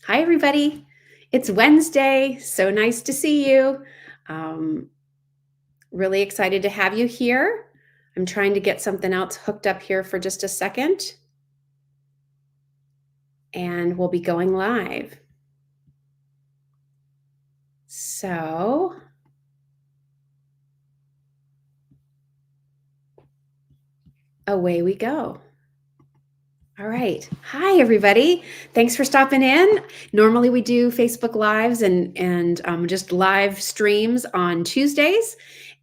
Hi, everybody. It's Wednesday. So nice to see you. Um, really excited to have you here. I'm trying to get something else hooked up here for just a second, and we'll be going live. So, away we go. All right. Hi, everybody. Thanks for stopping in. Normally, we do Facebook Lives and just live streams on Tuesdays.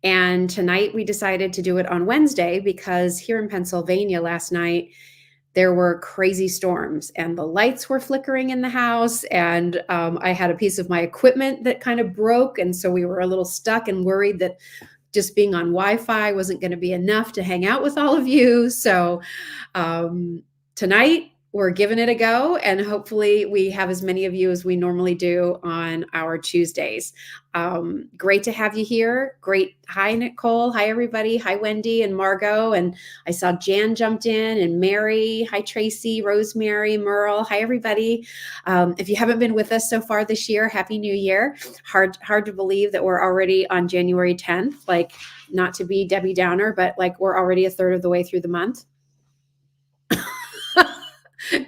And tonight, we decided to do it on Wednesday because here in Pennsylvania last night, there were crazy storms and the lights were flickering in the house. And I had a piece of my equipment that kind of broke. And so we were a little stuck and worried that just being on Wi-Fi wasn't going to be enough to hang out with all of you. So tonight we're giving it a go, and hopefully we have as many of you as we normally do on our Tuesdays. Great to have you here. Great. Hi, Nicole. Hi, everybody. Hi, Wendy and Margot. And I saw Jan jumped in, and Mary. Hi, Tracy, Rosemary, Merle. Hi, everybody. If you haven't been with us so far this year, Happy New Year. Hard to believe that we're already on January 10th. Like, not to be Debbie Downer, but like we're already a third of the way through the month.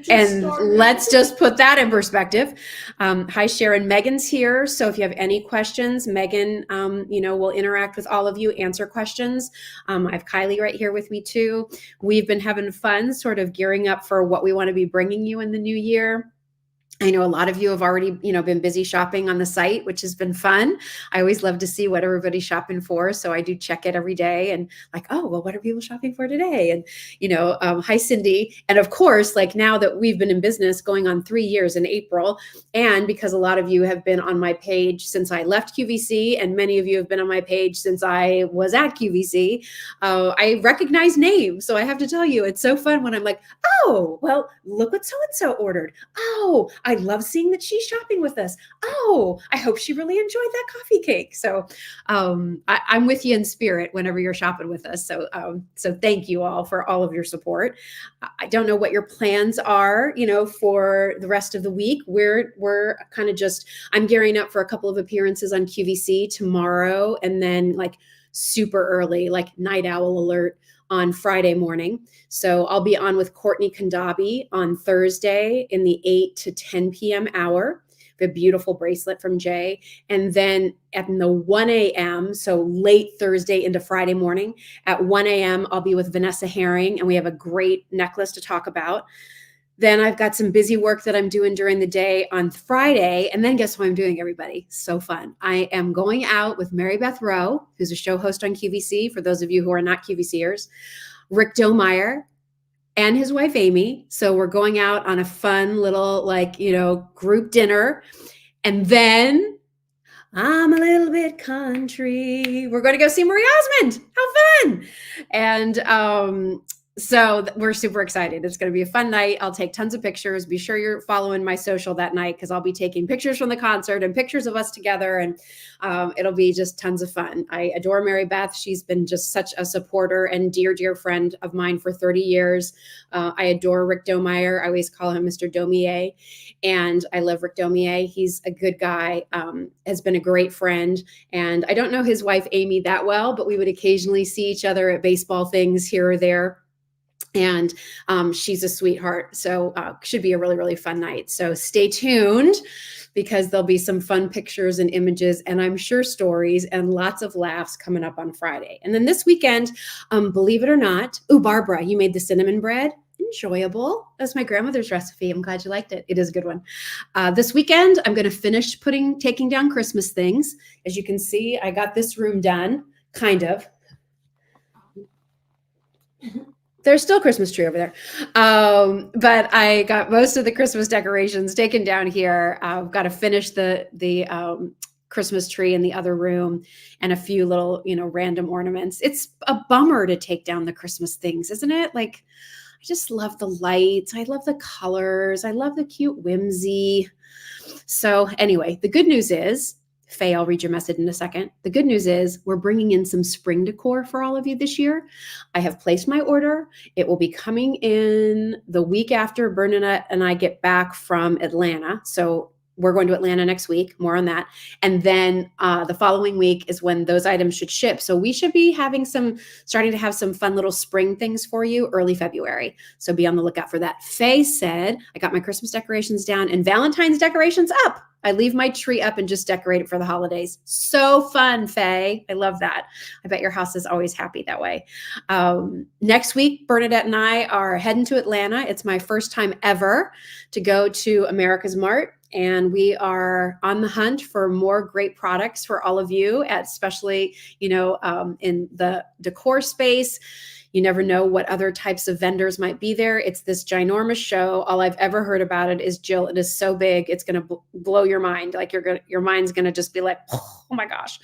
And let's just put that in perspective. Hi, Sharon. Megan's here. So if you have any questions, Megan, will interact with all of you, answer questions. I have Kylie right here with me too. We've been having fun sort of gearing up for what we want to be bringing you in the new year. I know a lot of you have already, been busy shopping on the site, which has been fun. I always love to see what everybody's shopping for. So I do check it every day and like, oh, well, what are people shopping for today? And, hi, Cindy. And of course, like now that we've been in business going on 3 years in April, and because a lot of you have been on my page since I left QVC, and many of you have been on my page since I was at QVC, I recognize names. So I have to tell you, it's so fun when I'm like, oh, well, look what so-and-so ordered. Oh, I love seeing that she's shopping with us. Oh, I hope she really enjoyed that coffee cake. So I'm with you in spirit whenever you're shopping with us. So thank you all for all of your support. I don't know what your plans are, for the rest of the week. We're kind of just, I'm gearing up for a couple of appearances on QVC tomorrow, and then like super early, like night owl alert on Friday morning. So I'll be on with Courtney Kandabi on Thursday in the 8 to 10 p.m. hour. The beautiful bracelet from Jay. And then at the 1 a.m., so late Thursday into Friday morning, at 1 a.m., I'll be with Vanessa Herring, and we have a great necklace to talk about. Then I've got some busy work that I'm doing during the day on Friday. And then guess what I'm doing, everybody? So fun. I am going out with Beth Row, who's a show host on QVC, for those of you who are not QVCers, Rick Domeyer, and his wife, Amy. So we're going out on a fun little, group dinner. And then I'm a little bit country. We're going to go see Marie Osmond. How fun. And so we're super excited. It's going to be a fun night. I'll take tons of pictures. Be sure you're following my social that night, because I'll be taking pictures from the concert and pictures of us together. And it'll be just tons of fun. I adore Mary Beth. She's been just such a supporter and dear, dear friend of mine for 30 years. I adore Rick Domeyer. I always call him Mr. Domier. And I love Rick Domier. He's a good guy, has been a great friend. And I don't know his wife, Amy, that well, but we would occasionally see each other at baseball things here or there. And she's a sweetheart. So should be a really, really fun night. So stay tuned, because there'll be some fun pictures and images, and I'm sure stories and lots of laughs coming up on Friday. And then this weekend, believe it or not, Barbara, you made the cinnamon bread. Enjoyable. That's my grandmother's recipe. I'm glad you liked it. It is a good one. This weekend, I'm going to finish taking down Christmas things. As you can see, I got this room done, kind of. There's still a Christmas tree over there. But I got most of the Christmas decorations taken down here. I've got to finish the Christmas tree in the other room and a few little, random ornaments. It's a bummer to take down the Christmas things, isn't it? Like, I just love the lights. I love the colors. I love the cute whimsy. So anyway, the good news is Faye, I'll read your message in a second. The good news is we're bringing in some spring decor for all of you this year. I have placed my order. It will be coming in the week after Bernadette and I get back from Atlanta. So we're going to Atlanta next week, more on that. And then the following week is when those items should ship. So we should be starting to have some fun little spring things for you early February. So be on the lookout for that. Faye said, I got my Christmas decorations down and Valentine's decorations up. I leave my tree up and just decorate it for the holidays. So fun, Faye. I love that. I bet your house is always happy that way. Next week, Bernadette and I are heading to Atlanta. It's my first time ever to go to America's Mart. And we are on the hunt for more great products for all of you, especially, in the decor space. You never know what other types of vendors might be there. It's this ginormous show. All I've ever heard about it is, Jill, it is so big. It's going to blow your mind. Like your mind's going to just be like, oh my gosh.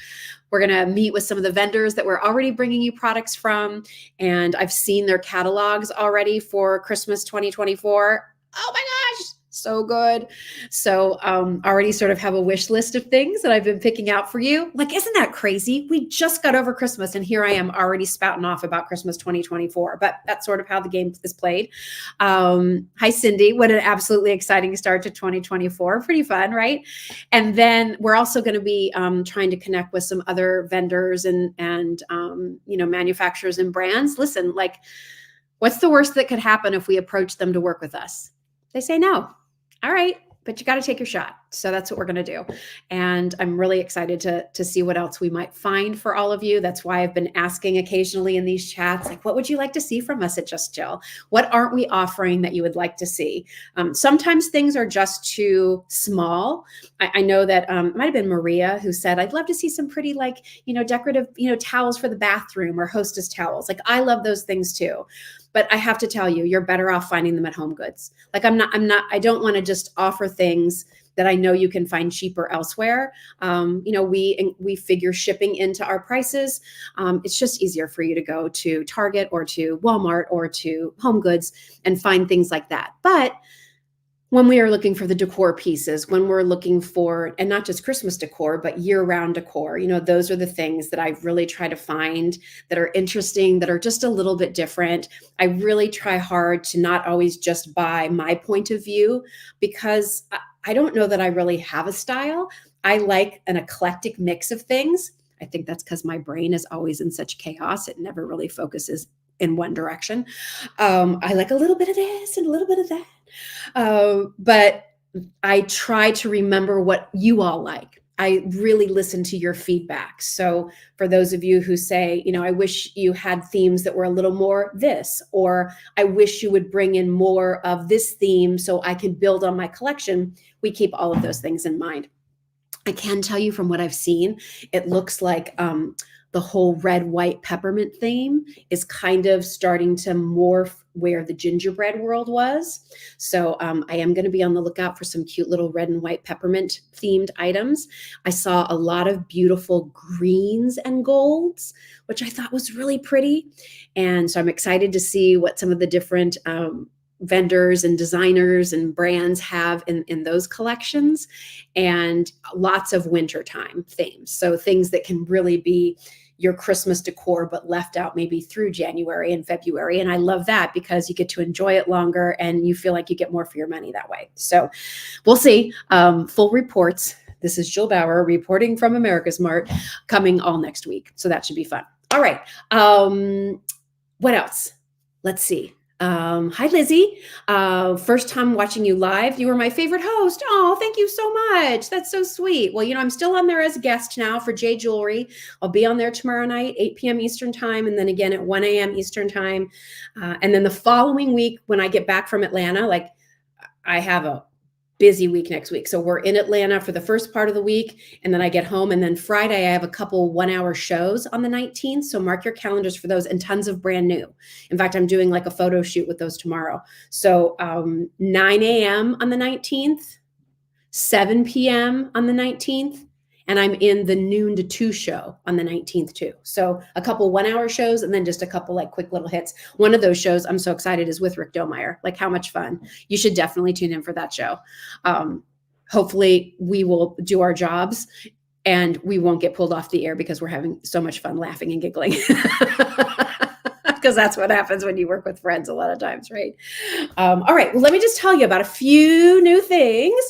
We're going to meet with some of the vendors that we're already bringing you products from. And I've seen their catalogs already for Christmas 2024. Oh my gosh. So good. So already sort of have a wish list of things that I've been picking out for you. Like, isn't that crazy? We just got over Christmas and here I am already spouting off about Christmas 2024, but that's sort of how the game is played. Hi, Cindy. What an absolutely exciting start to 2024. Pretty fun, right? And then we're also going to be trying to connect with some other vendors and manufacturers and brands. Listen, like, what's the worst that could happen if we approach them to work with us? They say no. All right, but you got to take your shot. So that's what we're going to do. And I'm really excited to see what else we might find for all of you. That's why I've been asking occasionally in these chats, like, what would you like to see from us at Just Jill? What aren't we offering that you would like to see? Sometimes things are just too small. I know that it might have been Maria who said, I'd love to see some pretty decorative, towels for the bathroom or hostess towels. Like, I love those things too. But I have to tell you, you're better off finding them at Home Goods. Like, I don't want to just offer things that I know you can find cheaper elsewhere. We figure shipping into our prices. It's just easier for you to go to Target or to Walmart or to Home Goods and find things like that. But when we are looking for the decor pieces, when we're looking for, and not just Christmas decor, but year-round decor, those are the things that I really try to find that are interesting, that are just a little bit different. I really try hard to not always just buy my point of view, because I don't know that I really have a style. I like an eclectic mix of things. I think that's because my brain is always in such chaos. It never really focuses in one direction. I like a little bit of this and a little bit of that. But I try to remember what you all like. I really listen to your feedback. So for those of you who say, I wish you had themes that were a little more this, or I wish you would bring in more of this theme so I can build on my collection, we keep all of those things in mind. I can tell you from what I've seen, it looks like the whole red, white peppermint theme is kind of starting to morph where the gingerbread world was. So I am going to be on the lookout for some cute little red and white peppermint themed items. I saw a lot of beautiful greens and golds, which I thought was really pretty. And so I'm excited to see what some of the different vendors and designers and brands have in those collections, and lots of wintertime themes. So things that can really be your Christmas decor, but left out maybe through January and February. And I love that because you get to enjoy it longer and you feel like you get more for your money that way. So we'll see. Full reports. This is Jill Bauer reporting from America's Mart, coming all next week. So that should be fun. All right. What else? Let's see. Hi, Lizzy. First time watching you live. You were my favorite host. Oh, thank you so much. That's so sweet. Well, I'm still on there as a guest now for J Jewelry. I'll be on there tomorrow night, 8 p.m. Eastern time, and then again at 1 a.m. Eastern time. And then the following week, when I get back from Atlanta, I have a busy week next week. So we're in Atlanta for the first part of the week, and then I get home, and then Friday I have a couple 1-hour shows on the 19th. So mark your calendars for those, and tons of brand new. In fact, I'm doing a photo shoot with those tomorrow. So 9 a.m. on the 19th, 7 p.m. on the 19th, and I'm in the noon to 2 show on the 19th too. So a couple 1-hour shows, and then just a couple quick little hits. One of those shows I'm so excited is with Rick Domeyer. How much fun. You should definitely tune in for that show. Hopefully we will do our jobs and we won't get pulled off the air because we're having so much fun laughing and giggling. Because that's what happens when you work with friends a lot of times, right? All right, well, let me just tell you about a few new things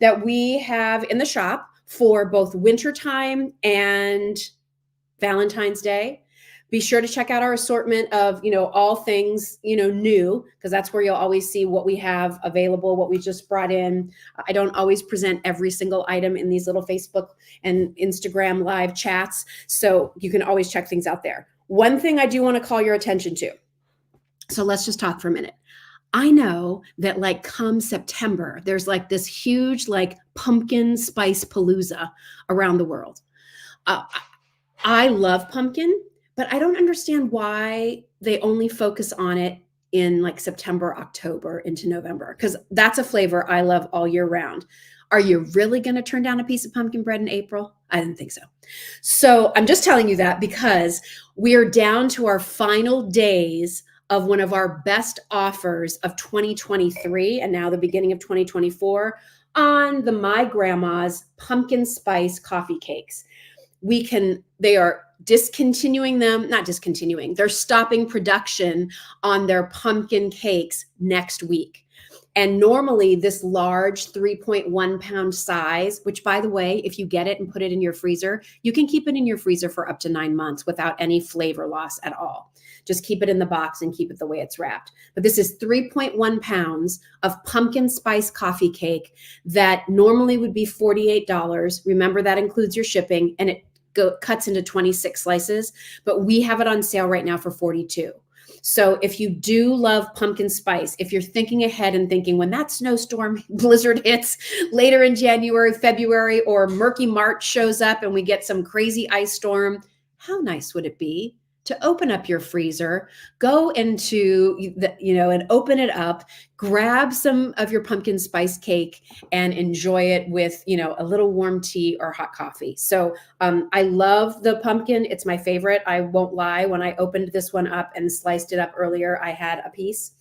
that we have in the shop for both wintertime and Valentine's Day. Be sure to check out our assortment of, all things, new, because that's where you'll always see what we have available, what we just brought in. I don't always present every single item in these little Facebook and Instagram live chats, so you can always check things out there. One thing I do want to call your attention to. So let's just talk for a minute. I know that like come September, there's like this huge like pumpkin spice palooza around the world. I love pumpkin, but I don't understand why they only focus on it in like September, October into November, because that's a flavor I love all year round. Are you really going to turn down a piece of pumpkin bread in April? I didn't think so. So I'm just telling you that because we are down to our final days of one of our best offers of 2023 and now the beginning of 2024 on the My Grandma's pumpkin spice coffee cakes. They are discontinuing them, not discontinuing, they're stopping production on their pumpkin cakes next week. And normally this large 3.1 pound size, which by the way, if you get it and put it in your freezer, you can keep it in your freezer for up to 9 months without any flavor loss at all. Just keep it in the box and keep it the way it's wrapped. But this is 3.1 pounds of pumpkin spice coffee cake that normally would be $48. Remember, that includes your shipping, and it cuts into 26 slices, but we have it on sale right now for 42. So if you do love pumpkin spice, if you're thinking ahead and thinking when that snowstorm blizzard hits later in January, February, or murky March shows up and we get some crazy ice storm, how nice would it be to open up your freezer, go into and open it up, grab some of your pumpkin spice cake and enjoy it with, a little warm tea or hot coffee. So I love the pumpkin. It's my favorite. I won't lie. When I opened this one up and sliced it up earlier, I had a piece.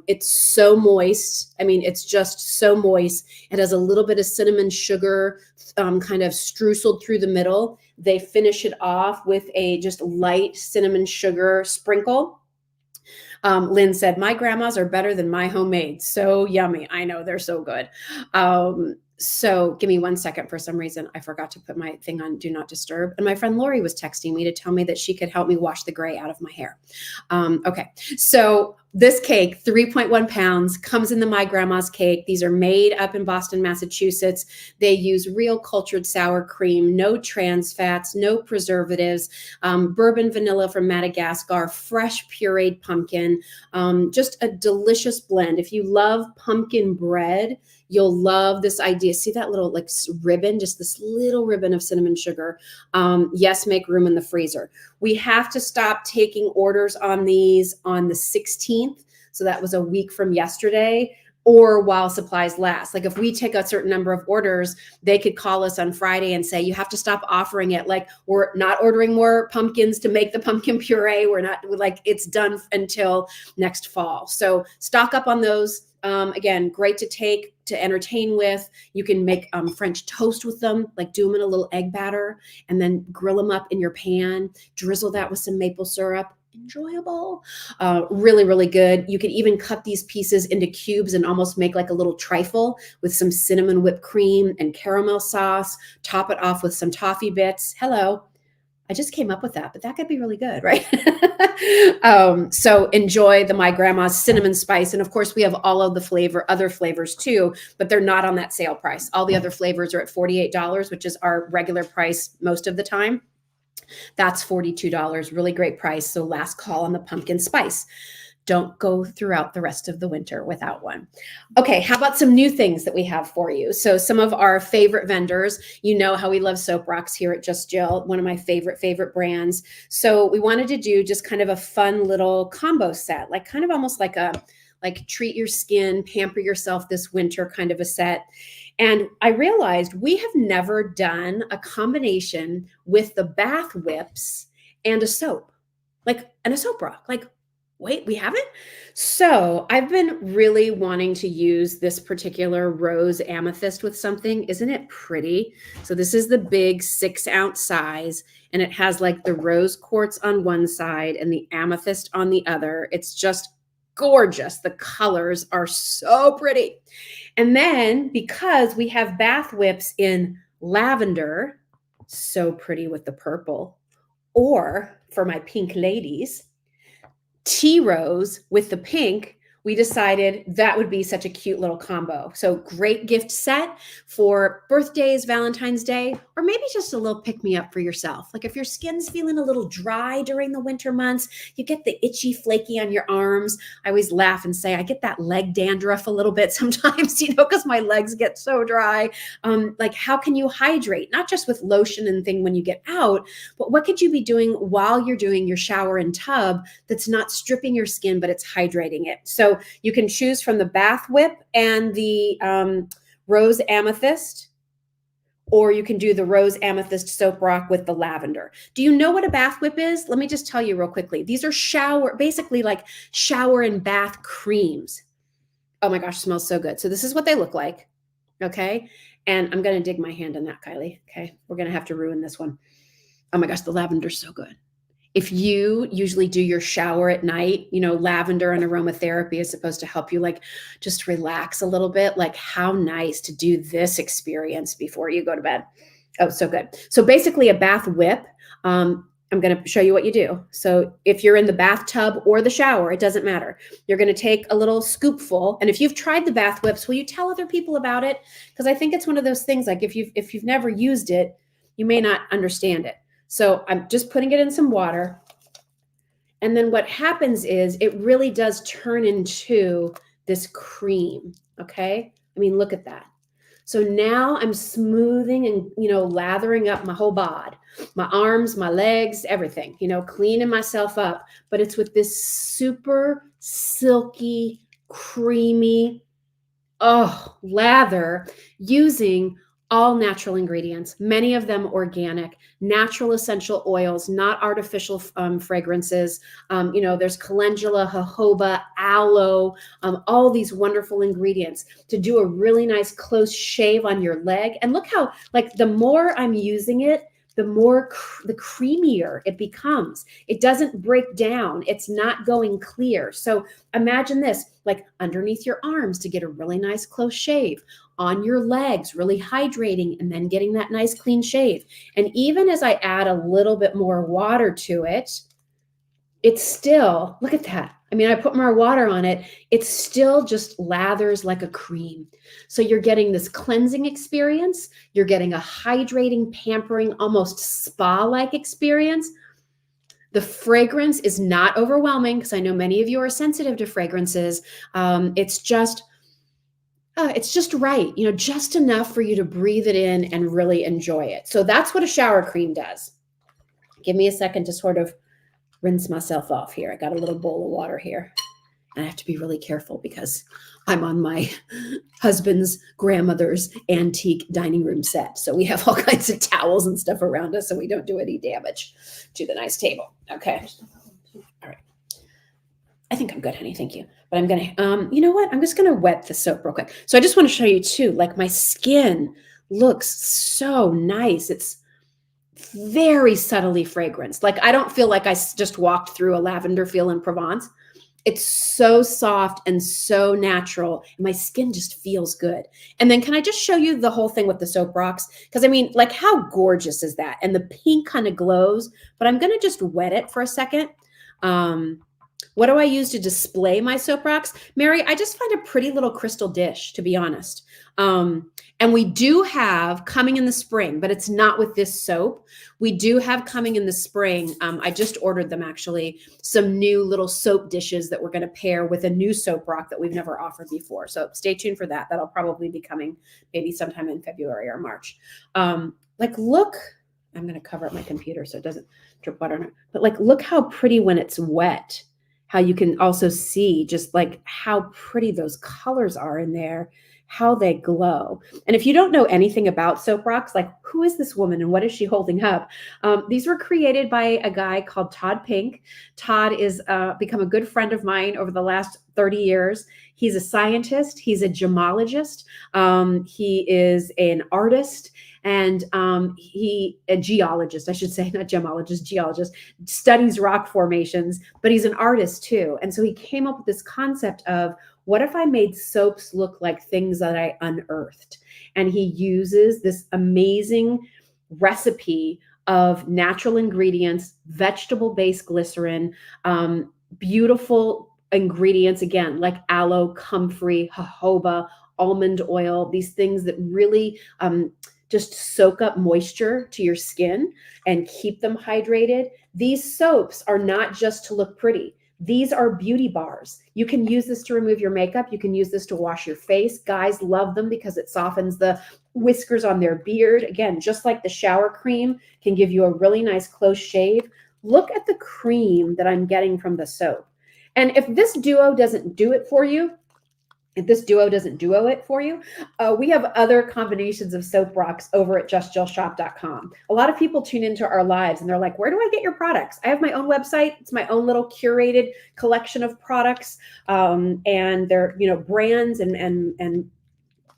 It's so moist. I mean, it's just so moist. It has a little bit of cinnamon sugar kind of streusel through the middle. They finish it off with a just light cinnamon sugar sprinkle. Lynn said, my grandma's are better than my homemade. So yummy. I know, they're so good. So give me 1 second. For some reason, I forgot to put my thing on Do Not Disturb. And my friend Lori was texting me to tell me that she could help me wash the gray out of my hair. Okay. So this cake, 3.1 pounds, comes in the My Grandma's cake. These are made up in Boston, Massachusetts. They use real cultured sour cream, no trans fats, no preservatives, bourbon vanilla from Madagascar, fresh pureed pumpkin, just a delicious blend. If you love pumpkin bread, you'll love this idea. See that little like ribbon, just this little ribbon of cinnamon sugar. Yes, make room in the freezer. We have to stop taking orders on these on the 16th. So that was a week from yesterday, or while supplies last. Like if we take a certain number of orders, they could call us on Friday and say, you have to stop offering it. Like we're not ordering more pumpkins to make the pumpkin puree. We're not, like, it's done until next fall. So stock up on those. Again, great to take to entertain with. You can make French toast with them, like do them in a little egg batter and then grill them up in your pan, drizzle that with some maple syrup. Enjoyable. Really, really good. You can even cut these pieces into cubes and almost make like a little trifle with some cinnamon whipped cream and caramel sauce. Top it off with some toffee bits. Hello. I just came up with that, but that could be really good, right? So enjoy the My Grandma's cinnamon spice. And of course, we have all of the other flavors too, but they're not on that sale price. All the other flavors are at $48, which is our regular price most of the time. That's $42, really great price. So last call on the pumpkin spice. Don't go throughout the rest of the winter without one. Okay, how about some new things that we have for you? So some of our favorite vendors, you know how we love soap rocks here at Just Jill, one of my favorite brands. So we wanted to do just kind of a fun little combo set, like kind of almost like treat your skin, pamper yourself this winter kind of a set. And I realized we have never done a combination with the bath whips and a soap, and a soap rock. Like, Wait, we haven't? So I've been really wanting to use this particular rose amethyst with something. Isn't it pretty? So this is the big 6-ounce size, and it has like the rose quartz on one side and the amethyst on the other. It's just gorgeous. The colors are so pretty. And then because we have bath whips in lavender, so pretty with the purple, or for my pink ladies, tea rose with the pink, we decided that would be such a cute little combo. So great gift set for birthdays, Valentine's Day, or maybe just a little pick me up for yourself. Like if your skin's feeling a little dry during the winter months, you get the itchy, flaky on your arms. I always laugh and say I get that leg dandruff a little bit sometimes, because my legs get so dry. Like how can you hydrate? Not just with lotion and thing when you get out, but what could you be doing while you're doing your shower and tub that's not stripping your skin, but it's hydrating it? So you can choose from the bath whip and the rose amethyst, or you can do the rose amethyst soap rock with the lavender. Do you know what a bath whip is? Let me just tell you real quickly. These are basically like shower and bath creams. Oh my gosh, smells so good. So this is what they look like. Okay. And I'm going to dig my hand in that, Kylie. Okay. We're going to have to ruin this one. Oh my gosh, the lavender's so good. If you usually do your shower at night, lavender and aromatherapy is supposed to help you like just relax a little bit. Like how nice to do this experience before you go to bed. Oh, so good. So basically a bath whip. I'm going to show you what you do. So if you're in the bathtub or the shower, it doesn't matter. You're going to take a little scoopful. And if you've tried the bath whips, will you tell other people about it? Because I think it's one of those things like if you've never used it, you may not understand it. So I'm just putting it in some water. And then what happens is it really does turn into this cream. Okay. I mean, look at that. So now I'm smoothing and, lathering up my whole bod, my arms, my legs, everything, cleaning myself up. But it's with this super silky, creamy, lather using all natural ingredients, many of them organic, natural essential oils, not artificial fragrances. There's calendula, jojoba, aloe, all these wonderful ingredients to do a really nice close shave on your leg. And look how, like, the more I'm using it, the more the creamier it becomes. It doesn't break down. It's not going clear. So imagine this, like underneath your arms to get a really nice close shave, on your legs, really hydrating, and then getting that nice clean shave. And even as I add a little bit more water to it, it's still, look at that. I mean, I put more water on it. It still just lathers like a cream. So you're getting this cleansing experience. You're getting a hydrating, pampering, almost spa-like experience. The fragrance is not overwhelming because I know many of you are sensitive to fragrances. It's just right, just enough for you to breathe it in and really enjoy it. So that's what a shower cream does. Give me a second to sort of rinse myself off here. I got a little bowl of water here. And I have to be really careful because I'm on my husband's grandmother's antique dining room set. So we have all kinds of towels and stuff around us so we don't do any damage to the nice table. Okay. All right. I think I'm good, honey. Thank you. But I'm going to, you know what? I'm just going to wet the soap real quick. So I just want to show you too, like my skin looks so nice. It's very subtly fragranced. Like I don't feel like I just walked through a lavender field in Provence. It's so soft and so natural. And my skin just feels good. And then can I just show you the whole thing with the soap rocks? Because I mean, like how gorgeous is that? And the pink kind of glows, but I'm going to just wet it for a second. What do I use to display my soap rocks? Mary, I just find a pretty little crystal dish, to be honest. And we do have coming in the spring, but it's not with this soap. We do have coming in the spring. I just ordered them actually, some new little soap dishes that we're going to pair with a new soap rock that we've never offered before. So stay tuned for that. That'll probably be coming maybe sometime in February or March. Look, I'm going to cover up my computer so it doesn't drip water on it. But look how pretty when it's wet. How you can also see just like how pretty those colors are in there, how they glow. And if you don't know anything about soap rocks, like who is this woman and what is she holding up? These were created by a guy called Todd Pink. Todd is become a good friend of mine over the last 30 years. He's a scientist. He's a gemologist. He is an artist. And a geologist, I should say, not gemologist, geologist, studies rock formations, but he's an artist too. And so he came up with this concept of, what if I made soaps look like things that I unearthed? And he uses this amazing recipe of natural ingredients, vegetable-based glycerin, beautiful ingredients, again, like aloe, comfrey, jojoba, almond oil, these things that really just soak up moisture to your skin and keep them hydrated. These soaps are not just to look pretty. These are beauty bars. You can use this to remove your makeup. You can use this to wash your face. Guys love them because it softens the whiskers on their beard. Again, just like the shower cream can give you a really nice close shave. Look at the cream that I'm getting from the soap. And if this duo doesn't do it for you, we have other combinations of soap rocks over at justjillshop.com. A lot of people tune into our lives and they're like, where do I get your products? I have my own website. It's my own little curated collection of products. And they're, brands and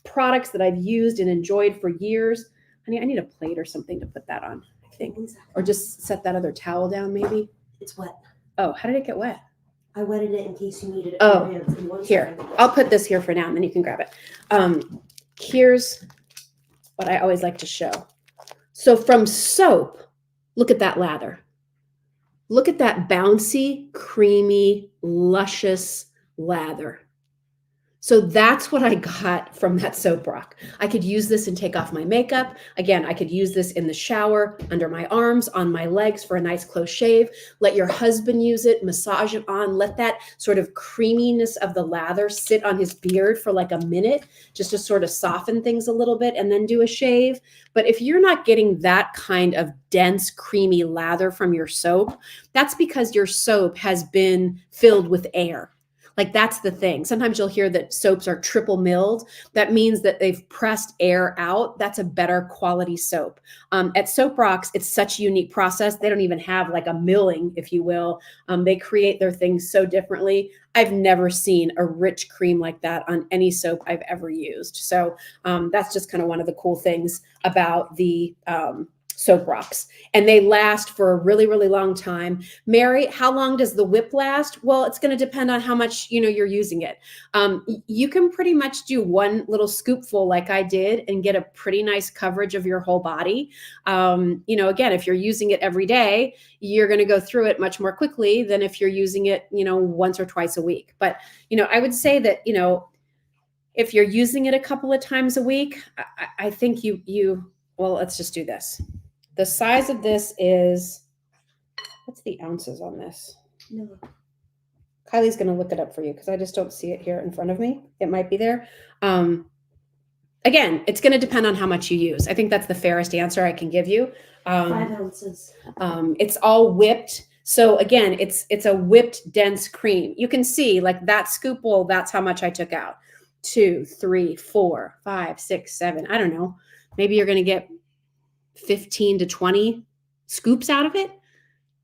products that I've used and enjoyed for years. Honey, I need a plate or something to put that on, I think. Or just set that other towel down, maybe. It's wet. Oh, how did it get wet? I wetted it in case you needed it. Oh, here. I'll put this here for now, and then you can grab it. Here's what I always like to show. So from soap, look at that lather. Look at that bouncy, creamy, luscious lather. So that's what I got from that soap rock. I could use this and take off my makeup. Again, I could use this in the shower, under my arms, on my legs for a nice close shave. Let your husband use it, massage it on. Let that sort of creaminess of the lather sit on his beard for like a minute, just to sort of soften things a little bit, and then do a shave. But if you're not getting that kind of dense, creamy lather from your soap, that's because your soap has been filled with air. Like, that's the thing. Sometimes you'll hear that soaps are triple milled. That means that they've pressed air out. That's a better quality soap. At Soap Rocks, it's such a unique process. They don't even have like a milling, if you will. They create their things so differently. I've never seen a rich cream like that on any soap I've ever used. So that's just kind of one of the cool things about the Soap Rocks. And they last for a really, really long time. Mary, how long does the whip last? Well, it's going to depend on how much, you're using it. You can pretty much do one little scoopful like I did and get a pretty nice coverage of your whole body. Again, if you're using it every day, you're going to go through it much more quickly than if you're using it, once or twice a week. But, I would say that, if you're using it a couple of times a week, I think well, let's just do this. The size of this is, what's the ounces on this? No. Kylie's going to look it up for you because I just don't see it here in front of me. It might be there. Again, it's going to depend on how much you use. I think that's the fairest answer I can give you. 5 ounces. It's all whipped. So again, it's a whipped dense cream. You can see like that scoopful, that's how much I took out. 2, 3, 4, 5, 6, 7. I don't know. Maybe you're going to get 15 to 20 scoops out of it.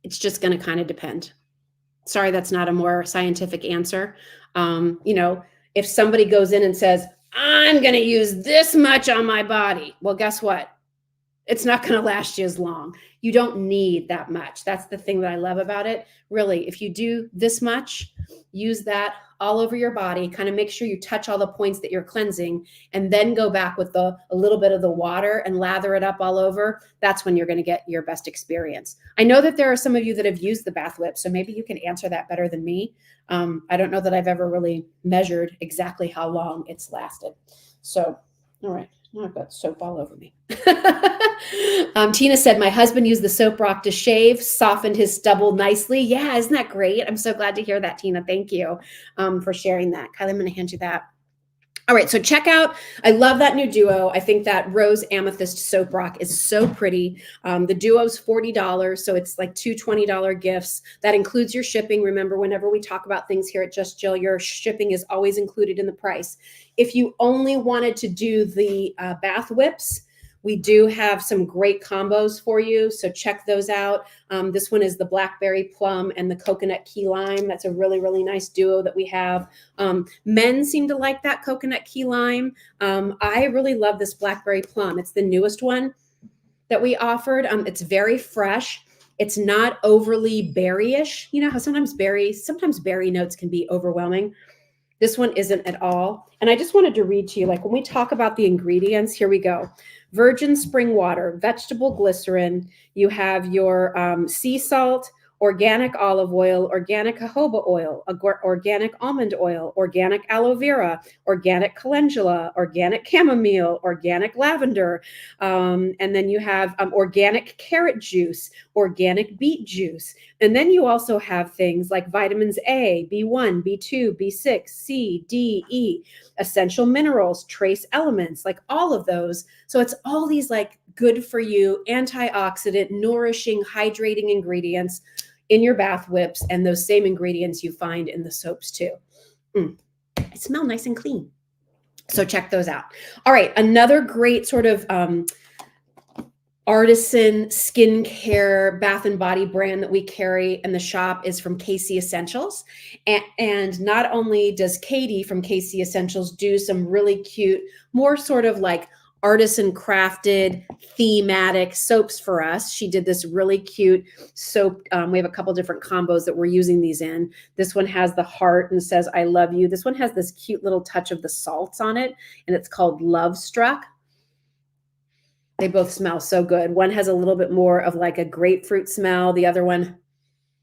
It's just going to kind of depend. Sorry, that's not a more scientific answer. If somebody goes in and says, I'm going to use this much on my body, well, guess what? It's not going to last you as long. You don't need that much. That's the thing that I love about it. Really, if you do this much, use that all over your body, kind of make sure you touch all the points that you're cleansing, and then go back with a little bit of the water and lather it up all over. That's when you're going to get your best experience. I know that there are some of you that have used the bath whip, so maybe you can answer that better than me. I don't know that I've ever really measured exactly how long it's lasted. So, all right. Now I've got soap all over me. Tina said, my husband used the soap rock to shave, softened his stubble nicely. Yeah, isn't that great? I'm so glad to hear that, Tina. Thank you for sharing that. Kylie, I'm going to hand you that. All right, so check out, I love that new duo. I think that Rose Amethyst Soap Rock is so pretty. The duo's $40, so it's like two $20 gifts. That includes your shipping. Remember, whenever we talk about things here at Just Jill, your shipping is always included in the price. If you only wanted to do the bath whips, we do have some great combos for you, so check those out. This one is the Blackberry Plum and the Coconut Key Lime. That's a really, really nice duo that we have. Men seem to like that Coconut Key Lime. I really love this Blackberry Plum. It's the newest one that we offered. It's very fresh. It's not overly berryish. You know how sometimes berry notes can be overwhelming. This one isn't at all. And I just wanted to read to you, like when we talk about the ingredients, here we go. Virgin spring water, vegetable glycerin. You have your sea salt, organic olive oil, organic jojoba oil, organic almond oil, organic aloe vera, organic calendula, organic chamomile, organic lavender. And then you have organic carrot juice, organic beet juice. And then you also have things like vitamins A, B1, B2, B6, C, D, E, essential minerals, trace elements, like all of those. So it's all these like good for you, antioxidant, nourishing, hydrating ingredients in your bath whips, and those same ingredients you find in the soaps too. It smells nice and clean. So check those out. All right, another great sort of artisan skincare bath and body brand that we carry in the shop is from KC Essentials. And not only does Katie from KC Essentials do some really cute, more sort of like artisan crafted thematic soaps for us. She did this really cute soap. We have a couple different combos that we're using these in. This one has the heart and says, I love you. This one has this cute little touch of the salts on it, and it's called Love Struck. They both smell so good. One has a little bit more of like a grapefruit smell. The other one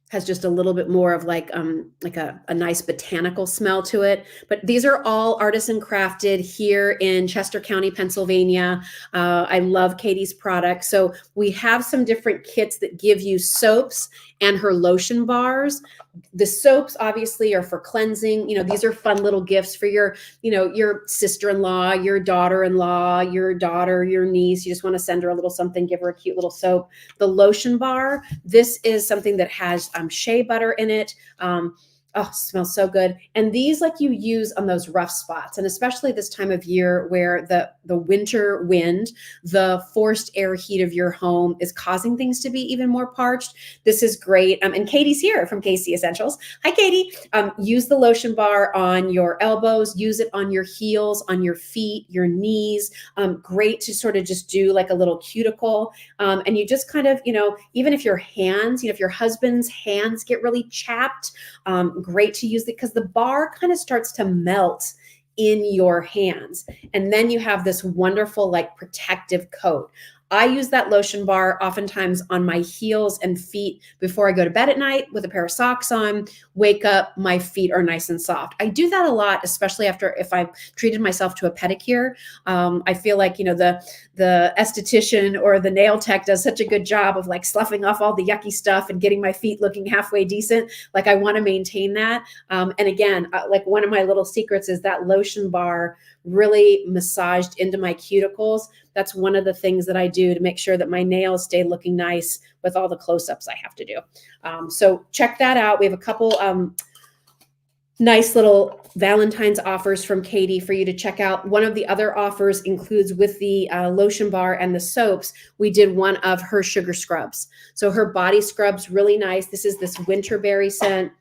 has just a little bit more of like a nice botanical smell to it. But these are all artisan crafted here in Chester County, Pennsylvania. I love Katie's products. So we have some different kits that give you soaps and her lotion bars. The soaps obviously are for cleansing. You know, these are fun little gifts for your, you know, your sister-in-law, your daughter-in-law, your daughter, your niece. You just want to send her a little something, give her a cute little soap. The lotion bar, this is something that has shea butter in it. Oh, smells so good. And these like you use on those rough spots. And especially this time of year where the winter wind, the forced air heat of your home is causing things to be even more parched. This is great. And Katie's here from KC Essentials. Hi, Katie. Use the lotion bar on your elbows, use it on your heels, on your feet, your knees. Great to sort of just do like a little cuticle. And you just kind of, you know, even if your hands, you know, if your husband's hands get really chapped, great to use it because the bar kind of starts to melt in your hands. And then you have this wonderful like protective coat. I use that lotion bar oftentimes on my heels and feet before I go to bed at night with a pair of socks on, wake up, my feet are nice and soft. I do that a lot, especially after if I've treated myself to a pedicure. I feel like, you know, the esthetician or the nail tech does such a good job of like sloughing off all the yucky stuff and getting my feet looking halfway decent. Like I want to maintain that. And again, like one of my little secrets is that lotion bar really massaged into my cuticles. That's one of the things that I do to make sure that my nails stay looking nice with all the close-ups I have to do. So check that out. We have a couple nice little Valentine's offers from Katie for you to check out. One of the other offers includes with the lotion bar and the soaps, we did one of her sugar scrubs. So her body scrubs, really nice. This is this winterberry scent.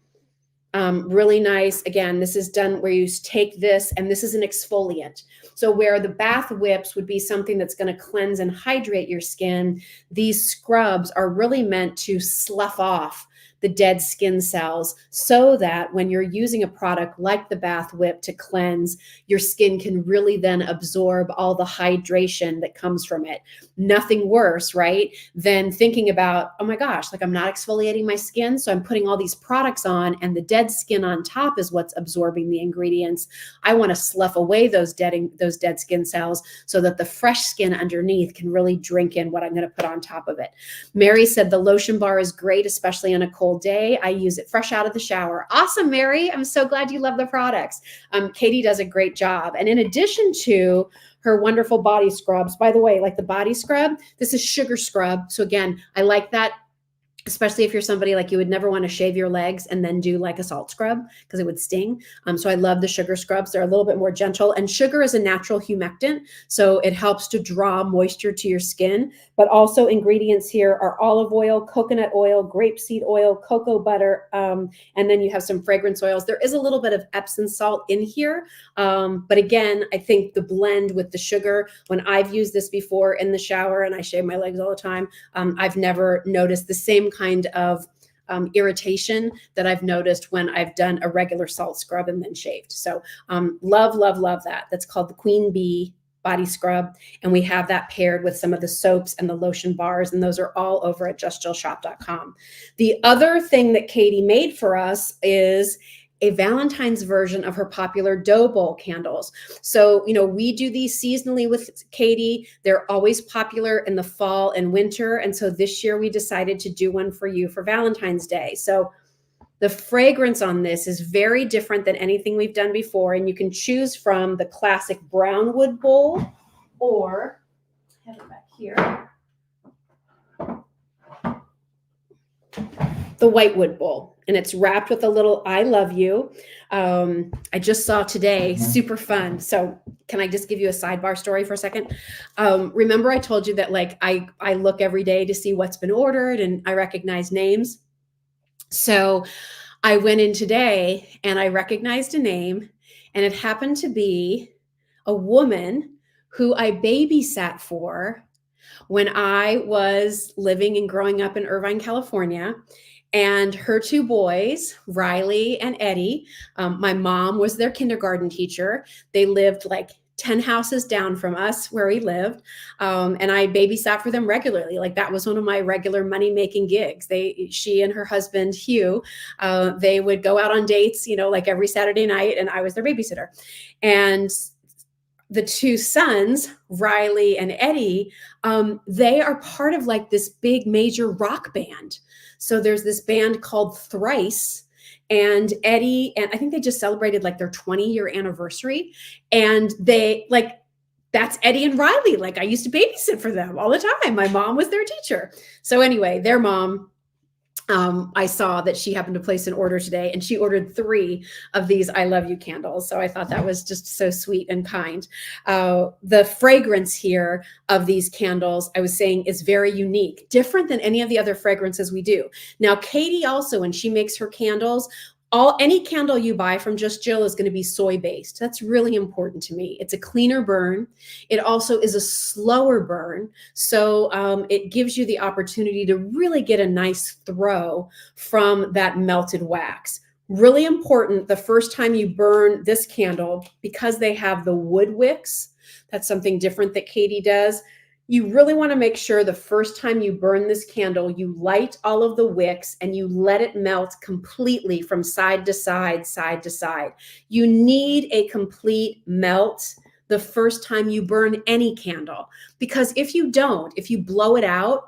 Really nice. Again, this is done where you take this, and this is an exfoliant. So where the bath whips would be something that's going to cleanse and hydrate your skin, these scrubs are really meant to slough off the dead skin cells so that when you're using a product like the bath whip to cleanse, your skin can really then absorb all the hydration that comes from it. Nothing worse, right, than thinking about, oh my gosh, like I'm not exfoliating my skin, so I'm putting all these products on and the dead skin on top is what's absorbing the ingredients. I want to slough away those dead skin cells so that the fresh skin underneath can really drink in what I'm going to put on top of it. Mary said the lotion bar is great, especially on a cold whole day. I use it fresh out of the shower. Awesome, Mary. I'm so glad you love the products. Katie does a great job. And in addition to her wonderful body scrubs, by the way, like the body scrub, this is sugar scrub. So again, I like that, especially if you're somebody like you would never want to shave your legs and then do like a salt scrub because it would sting. So I love the sugar scrubs. They're a little bit more gentle, and sugar is a natural humectant. So it helps to draw moisture to your skin, but also ingredients here are olive oil, coconut oil, grapeseed oil, cocoa butter. And then you have some fragrance oils. There is a little bit of Epsom salt in here. But again, I think the blend with the sugar, when I've used this before in the shower and I shave my legs all the time, I've never noticed the same kind of irritation that I've noticed when I've done a regular salt scrub and then shaved. So love, love, love that. That's called the Queen Bee body scrub. And we have that paired with some of the soaps and the lotion bars. And those are all over at justjillshop.com. The other thing that Katie made for us is a Valentine's version of her popular dough bowl candles. So, we do these seasonally with Katie. They're always popular in the fall and winter. And so this year we decided to do one for you for Valentine's Day. So the fragrance on this is very different than anything we've done before. And you can choose from the classic brown wood bowl, or I have it back here, the white wood bowl. And it's wrapped with a little I love you. I just saw today, super fun. So can I just give you a sidebar story for a second? Remember I told you that like I look every day to see what's been ordered and I recognize names. So I went in today and I recognized a name, and it happened to be a woman who I babysat for when I was living and growing up in Irvine, California. And her two boys, Riley and Eddie, my mom was their kindergarten teacher. They lived like 10 houses down from us where we lived. And I babysat for them regularly. Like that was one of my regular money-making gigs. She and her husband, Hugh, they would go out on dates, like every Saturday night, and I was their babysitter. And the two sons, Riley and Eddie, they are part of like this big major rock band. So there's this band called Thrice, and Eddie, and I think they just celebrated like their 20-year anniversary. And that's Eddie and Riley. Like I used to babysit for them all the time. My mom was their teacher. So anyway, their mom, I saw that she happened to place an order today, and she ordered 3 of these I love you candles. So I thought that was just so sweet and kind. The fragrance here of these candles, I was saying, is very unique, different than any of the other fragrances we do. Now, Katie also, when she makes her candles, any candle you buy from Just Jill is going to be soy based. That's really important to me. It's a cleaner burn. It also is a slower burn. So it gives you the opportunity to really get a nice throw from that melted wax. Really important the first time you burn this candle, because they have the wood wicks. That's something different that Katie does. You really want to make sure the first time you burn this candle, you light all of the wicks and you let it melt completely from side to side, side to side. You need a complete melt the first time you burn any candle, because if you don't, if you blow it out,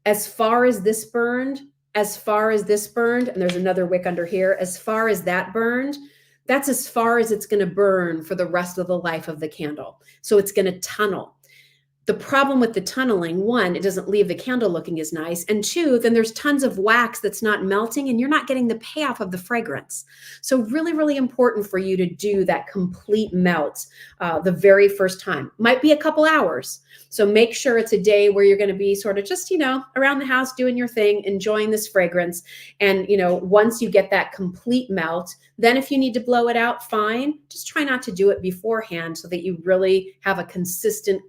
as far as this burned, and there's another wick under here, as far as that burned, that's as far as it's going to burn for the rest of the life of the candle. So it's going to tunnel. The problem with the tunneling, 1, it doesn't leave the candle looking as nice. And 2, then there's tons of wax that's not melting and you're not getting the payoff of the fragrance. So really, really important for you to do that complete melt the very first time. Might be a couple hours. So make sure it's a day where you're going to be sort of just, around the house doing your thing, enjoying this fragrance. And, once you get that complete melt, then if you need to blow it out, fine. Just try not to do it beforehand so that you really have a consistent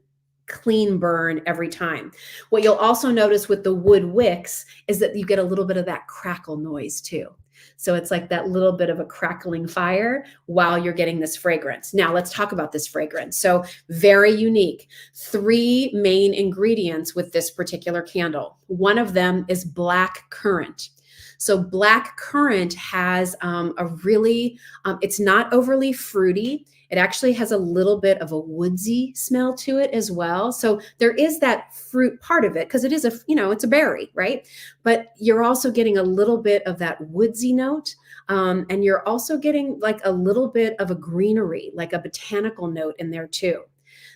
clean burn every time. What you'll also notice with the wood wicks is that you get a little bit of that crackle noise too. So it's like that little bit of a crackling fire while you're getting this fragrance. Now let's talk about this fragrance. So very unique. 3 main ingredients with this particular candle. One of them is black currant. So black currant has a really, it's not overly fruity. It actually has a little bit of a woodsy smell to it as well. So there is that fruit part of it because it is it's a berry, right? But you're also getting a little bit of that woodsy note. And you're also getting like a little bit of a greenery, like a botanical note in there too.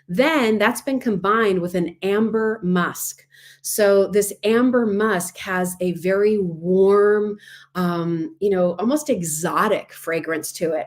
Then that's been combined with an amber musk. So this amber musk has a very warm, almost exotic fragrance to it.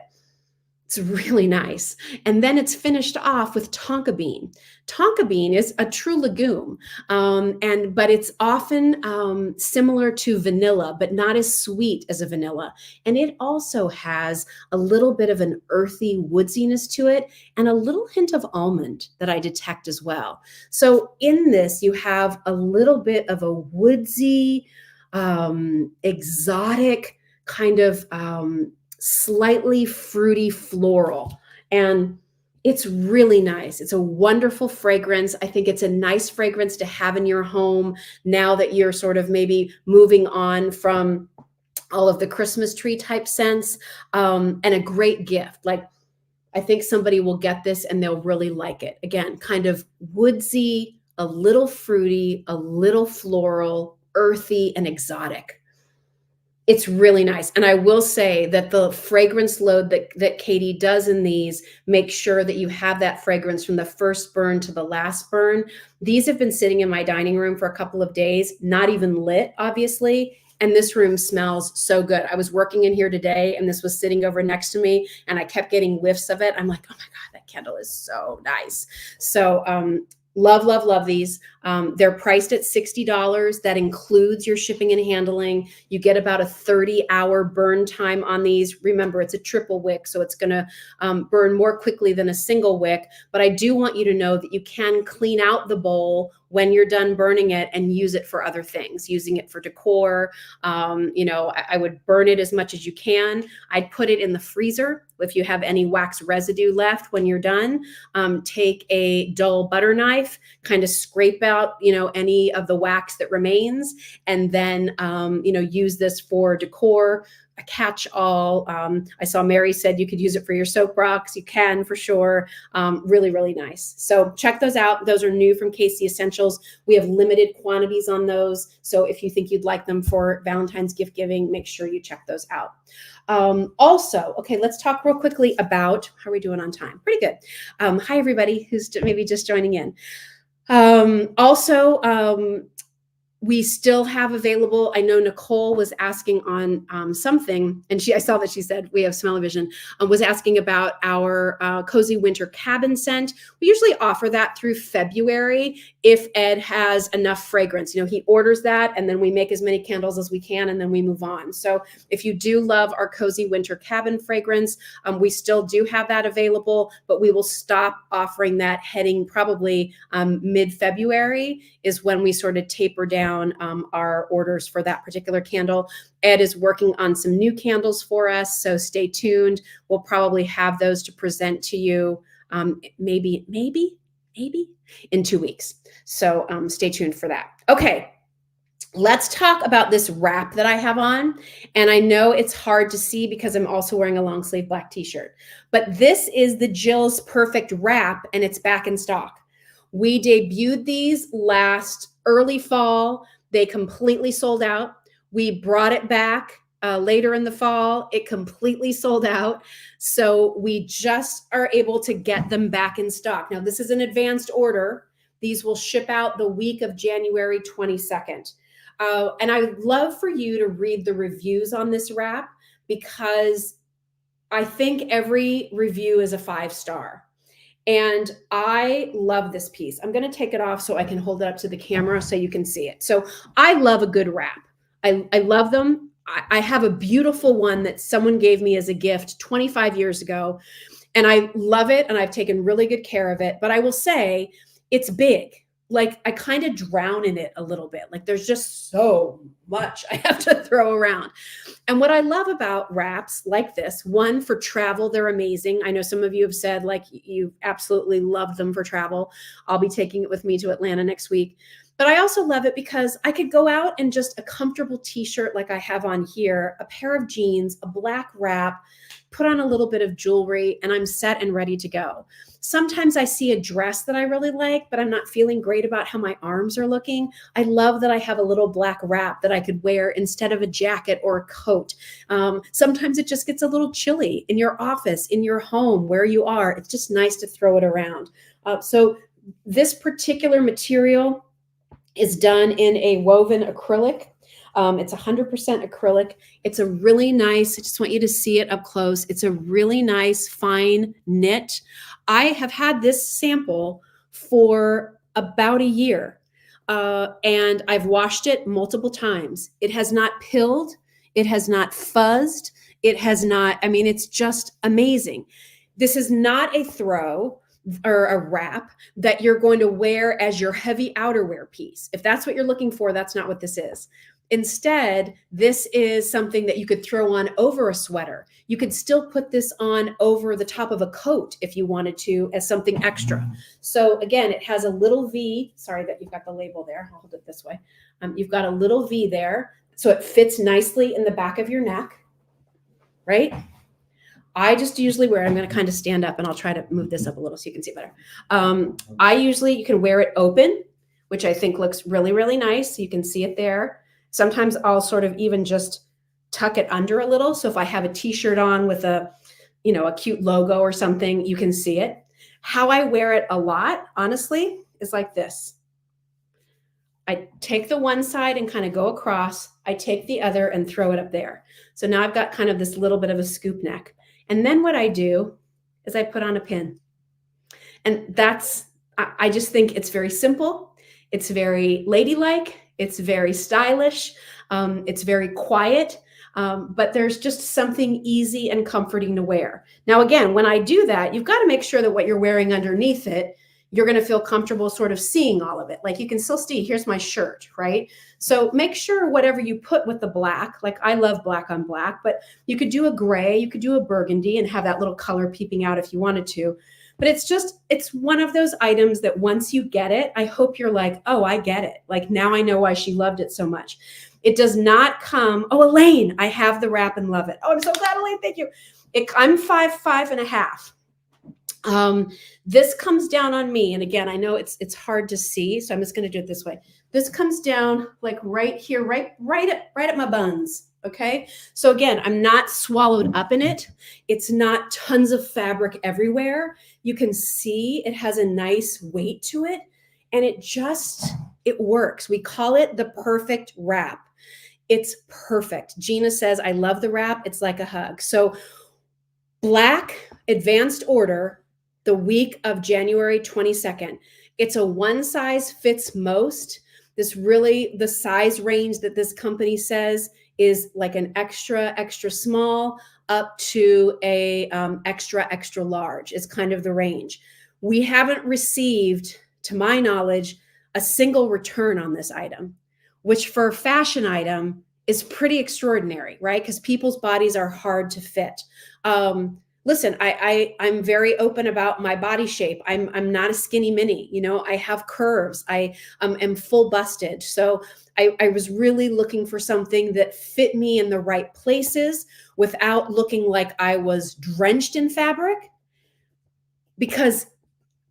It's really nice. And then it's finished off with tonka bean. Tonka bean is a true legume, but it's often similar to vanilla, but not as sweet as a vanilla. And it also has a little bit of an earthy woodsiness to it and a little hint of almond that I detect as well. So in this, you have a little bit of a woodsy, exotic kind of slightly fruity floral. And it's really nice. It's a wonderful fragrance. I think it's a nice fragrance to have in your home now that you're sort of maybe moving on from all of the Christmas tree type scents, and a great gift. Like, I think somebody will get this and they'll really like it. Again, kind of woodsy, a little fruity, a little floral, earthy, and exotic. It's really nice. And I will say that the fragrance load that Katie does in these makes sure that you have that fragrance from the first burn to the last burn. These have been sitting in my dining room for a couple of days, not even lit, obviously. And this room smells so good. I was working in here today and this was sitting over next to me and I kept getting whiffs of it. I'm like, oh my God, that candle is so nice. So, love, love, love these. They're priced at $60. That includes your shipping and handling. You get about a 30-hour burn time on these. Remember, it's a triple wick, so it's going to burn more quickly than a single wick. But I do want you to know that you can clean out the bowl when you're done burning it and use it for other things, using it for decor. I would burn it as much as you can. I'd put it in the freezer. If you have any wax residue left when you're done, take a dull butter knife, kind of scrape out, any of the wax that remains, and then, use this for decor, a catch-all. I saw Mary said you could use it for your soap rocks. You can for sure. Really, really nice. So check those out. Those are new from Casey Essentials. We have limited quantities on those. So if you think you'd like them for Valentine's gift giving, make sure you check those out. Also, okay, let's talk real quickly about how are we doing on time? Pretty good. Hi, everybody who's maybe just joining in. We still have available. I know Nicole was asking on something, and I saw that she said we have smell-o-vision, was asking about our cozy winter cabin scent. We usually offer that through February if Ed has enough fragrance. He orders that, and then we make as many candles as we can, and then we move on. So if you do love our cozy winter cabin fragrance, we still do have that available, but we will stop offering that heading probably mid-February is when we sort of taper down our orders for that particular candle. Ed is working on some new candles for us, so stay tuned. We'll probably have those to present to you maybe in 2 weeks. So stay tuned for that. Okay, let's talk about this wrap that I have on. And I know it's hard to see because I'm also wearing a long sleeve black t-shirt, but this is the Jill's Perfect Wrap and it's back in stock. We debuted these last early fall. They completely sold out. We brought it back later in the fall. It completely sold out. So we just are able to get them back in stock. Now, this is an advanced order. These will ship out the week of January 22nd. And I would love for you to read the reviews on this wrap because I think every review is a 5-star. And I love this piece. I'm going to take it off so I can hold it up to the camera so you can see it. So I love a good wrap. I love them. I have a beautiful one that someone gave me as a gift 25 years ago. And I love it. And I've taken really good care of it. But I will say it's big. Like I kind of drown in it a little bit. Like there's just so much I have to throw around. And what I love about wraps like this, one, for travel, they're amazing. I know some of you have said like you absolutely love them for travel. I'll be taking it with me to Atlanta next week. But I also love it because I could go out in just a comfortable t-shirt like I have on here, a pair of jeans, a black wrap, put on a little bit of jewelry, and I'm set and ready to go. Sometimes I see a dress that I really like, but I'm not feeling great about how my arms are looking. I love that I have a little black wrap that I could wear instead of a jacket or a coat. Sometimes it just gets a little chilly in your office, in your home, where you are. It's just nice to throw it around. So this particular material is done in a woven acrylic. It's 100% acrylic. It's a really nice, I just want you to see it up close. It's a really nice fine knit. I have had this sample for about a year, and I've washed it multiple times. It has not pilled. It has not fuzzed. It has not, I mean, it's just amazing. This is not a throw or a wrap that you're going to wear as your heavy outerwear piece. If that's what you're looking for, that's not what this is. Instead, this is something that you could throw on over a sweater. You could still put this on over the top of a coat if you wanted to as something extra. So again, it has a little V. Sorry that you've got the label there. I'll hold it this way. You've got a little V there. So it fits nicely in the back of your neck, right? I just usually wear, I'm going to kind of stand up and I'll try to move this up a little so you can see better. You can wear it open, which I think looks really, really nice. You can see it there. Sometimes I'll sort of even just tuck it under a little. So if I have a t-shirt on with a cute logo or something, you can see it. How I wear it a lot, honestly, is like this. I take the one side and kind of go across. I take the other and throw it up there. So now I've got kind of this little bit of a scoop neck. And then what I do is I put on a pin. And I just think it's very simple. It's very ladylike. It's very stylish. It's very quiet. But there's just something easy and comforting to wear. Now, again, when I do that, you've got to make sure that what you're wearing underneath it, you're going to feel comfortable sort of seeing all of it. Like you can still see, here's my shirt, right? So make sure whatever you put with the black, like I love black on black, but you could do a gray, you could do a burgundy and have that little color peeping out if you wanted to. But it's one of those items that once you get it, I hope you're like, oh, I get it. Like now I know why she loved it so much. It does not come, oh, Elaine, I have the wrap and love it. Oh, I'm so glad, Elaine, thank you. I'm 5'5.5". This comes down on me. And again, I know it's hard to see, so I'm just going to do it this way. This comes down like right here, right at my buns. Okay. So again, I'm not swallowed up in it. It's not tons of fabric everywhere. You can see it has a nice weight to it and it works. We call it the perfect wrap. It's perfect. Gina says, I love the wrap. It's like a hug. So black advanced order, the week of January 22nd. It's a one size fits most. The size range that this company says is like an extra small up to a extra large is kind of the range. We haven't received, to my knowledge, a single return on this item, which for a fashion item is pretty extraordinary, right? Because people's bodies are hard to fit. Listen, I'm very open about my body shape. I'm not a skinny mini, I have curves. I am full busted. So I was really looking for something that fit me in the right places without looking like I was drenched in fabric. Because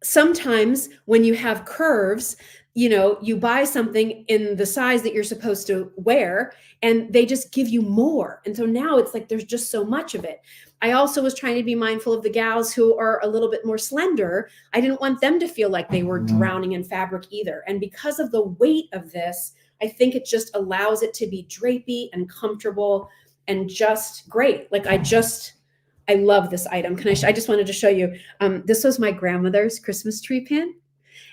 sometimes when you have curves, you buy something in the size that you're supposed to wear and they just give you more. And so now it's like there's just so much of it. I also was trying to be mindful of the gals who are a little bit more slender. I didn't want them to feel like they were drowning in fabric either. And because of the weight of this, I think it just allows it to be drapey and comfortable and just great. Like I love this item. I just wanted to show you. This was my grandmother's Christmas tree pin.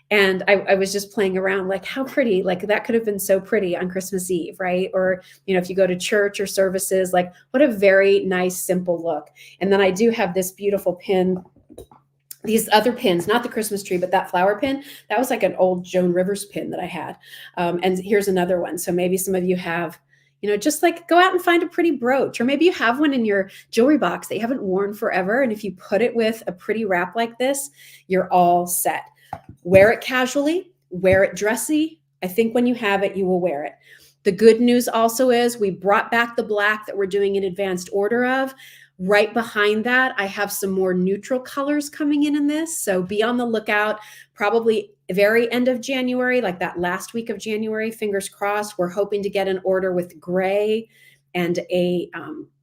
And I was just playing around like how pretty, like that could have been so pretty on Christmas Eve, right? Or, if you go to church or services, like what a very nice, simple look. And then I do have this beautiful pin, these other pins, not the Christmas tree, but that flower pin, that was like an old Joan Rivers pin that I had. And here's another one. So maybe some of you have, just like go out and find a pretty brooch, or maybe you have one in your jewelry box that you haven't worn forever. And if you put it with a pretty wrap like this, you're all set. Wear it casually, wear it dressy. I think when you have it, you will wear it. The good news also is we brought back the black that we're doing an advanced order of. Right behind that, I have some more neutral colors coming in this. So be on the lookout, probably very end of January, like that last week of January, fingers crossed. We're hoping to get an order with gray and a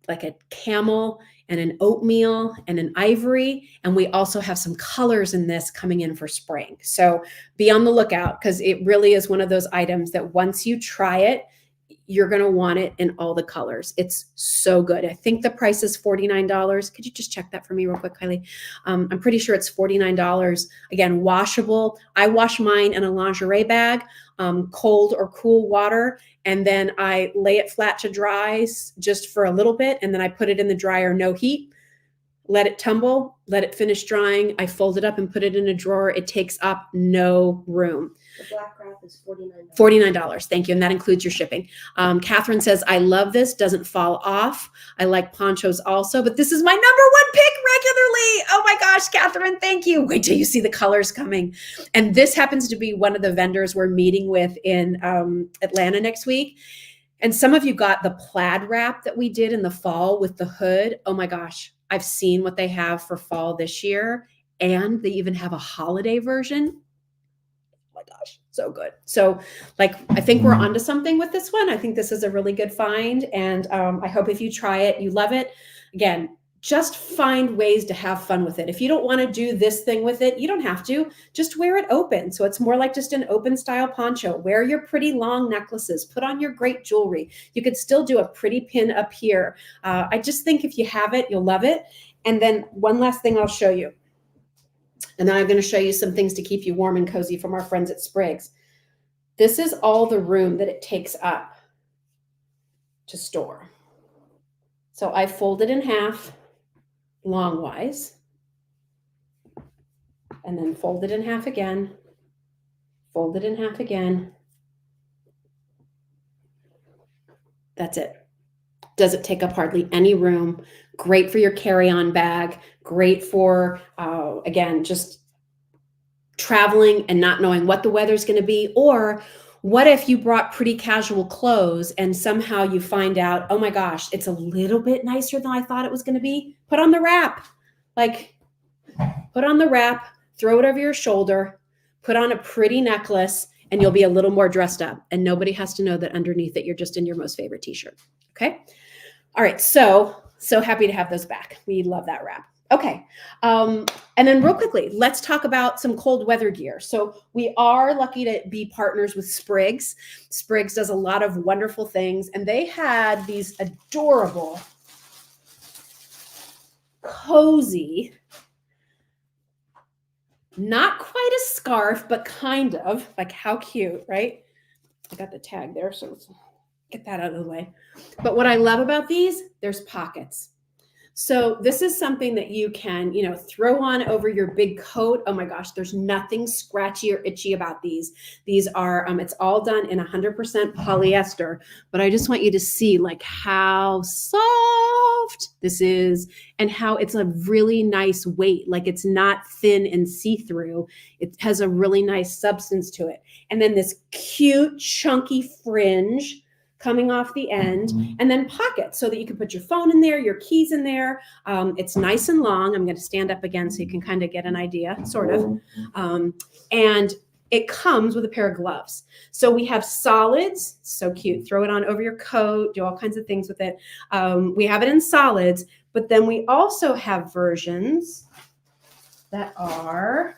like a camel and an oatmeal and an ivory. And we also have some colors in this coming in for spring. So be on the lookout because it really is one of those items that once you try it, you're going to want it in all the colors. It's so good. I think the price is $49. Could you just check that for me real quick, Kylie? I'm pretty sure it's $49. Again, washable. I wash mine in a lingerie bag, cold or cool water, and then I lay it flat to dry just for a little bit, and then I put it in the dryer, no heat. Let it tumble, let it finish drying. I fold it up and put it in a drawer. It takes up no room. The black wrap is $49. $49. Thank you. And that includes your shipping. Catherine says, I love this. Doesn't fall off. I like ponchos also, but this is my #1 pick regularly. Oh my gosh, Catherine, thank you. Wait till you see the colors coming. And this happens to be one of the vendors we're meeting with in Atlanta next week. And some of you got the plaid wrap that we did in the fall with the hood. Oh my gosh. I've seen what they have for fall this year, and they even have a holiday version. Oh my gosh, so good. So like, I think we're onto something with this one. I think this is a really good find. And I hope if you try it, you love it. Again, just find ways to have fun with it. If you don't want to do this thing with it, you don't have to. Just wear it open. So it's more like just an open style poncho. Wear your pretty long necklaces. Put on your great jewelry. You could still do a pretty pin up here. I just think if you have it, you'll love it. And then one last thing I'll show you. And then I'm going to show you some things to keep you warm and cozy from our friends at Spriggs. This is all the room that it takes up to store. So I fold it in half longwise, and then fold it in half again, fold it in half again. That's it. Doesn't take up hardly any room. Great for your carry-on bag. Great for, again, just traveling and not knowing what the weather's going to be. Or what if you brought pretty casual clothes and somehow you find out, oh my gosh, it's a little bit nicer than I thought it was going to be? Put on the wrap. Like, put on the wrap, throw it over your shoulder, put on a pretty necklace, and you'll be a little more dressed up. And nobody has to know that underneath it, you're just in your most favorite t-shirt. Okay. All right. So happy to have those back. We love that wrap. Okay. And then real quickly, let's talk about some cold weather gear. So we are lucky to be partners with Spriggs. Spriggs does a lot of wonderful things, and they had these adorable, cozy, not quite a scarf, but kind of like, how cute, right? I got the tag there, so let's get that out of the way. But what I love about these, there's pockets. So this is something that you can, throw on over your big coat. Oh my gosh, there's nothing scratchy or itchy about these. These are, it's all done in 100% polyester, but I just want you to see like how soft this is and how it's a really nice weight. Like it's not thin and see-through. It has a really nice substance to it. And then this cute chunky fringe coming off the end, and then pockets so that you can put your phone in there, your keys in there. It's nice and long. I'm going to stand up again so you can kind of get an idea, sort of. And it comes with a pair of gloves. So we have solids, so cute. Throw it on over your coat, do all kinds of things with it. We have it in solids, but then we also have versions that are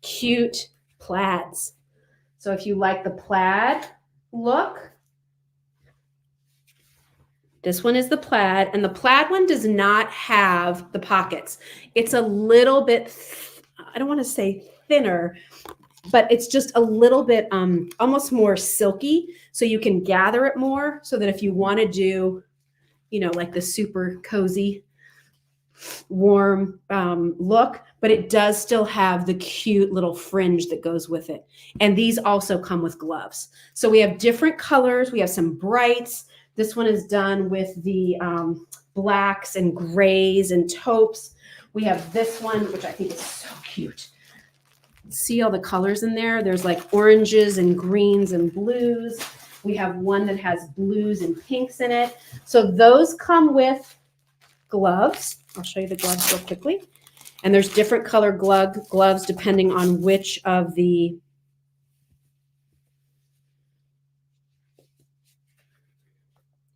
cute plaids. So if you like the plaid look, this one is the plaid, and the plaid one does not have the pockets. It's a little bit, I don't want to say thinner, but it's just a little bit almost more silky, so you can gather it more so that if you want to do, like the super cozy, warm look, but it does still have the cute little fringe that goes with it. And these also come with gloves. So we have different colors. We have some brights. This one is done with the blacks and grays and taupes. We have this one, which I think is so cute. See all the colors in there? There's like oranges and greens and blues. We have one that has blues and pinks in it. So those come with gloves. I'll show you the gloves real quickly. And there's different color gloves depending on which of the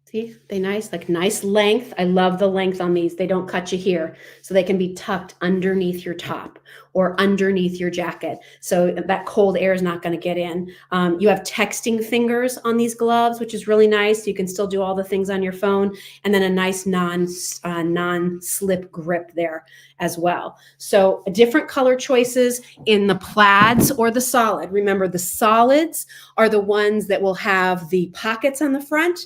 see, they nice length. I love the length on these. They don't cut you here. So they can be tucked underneath your top or underneath your jacket. So that cold air is not going to get in. You have texting fingers on these gloves, which is really nice. You can still do all the things on your phone. And then a nice non-slip grip there as well. So different color choices in the plaids or the solid. Remember, the solids are the ones that will have the pockets on the front.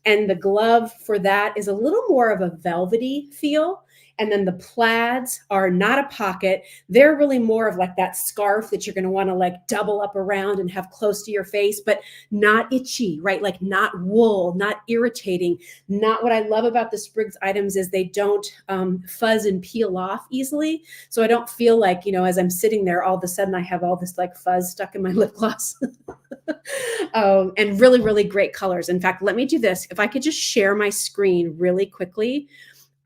And the glove for that is a little more of a velvety feel. And then the plaids are not a pocket. They're really more of like that scarf that you're going to want to like double up around and have close to your face, but not itchy, right? Like not wool, not irritating. Not what I love about the Sprigs items is they don't fuzz and peel off easily. So I don't feel like, you know, as I'm sitting there, all of a sudden I have all this like fuzz stuck in my lip gloss. And really, really great colors. In fact, let me do this. If I could just share my screen really quickly,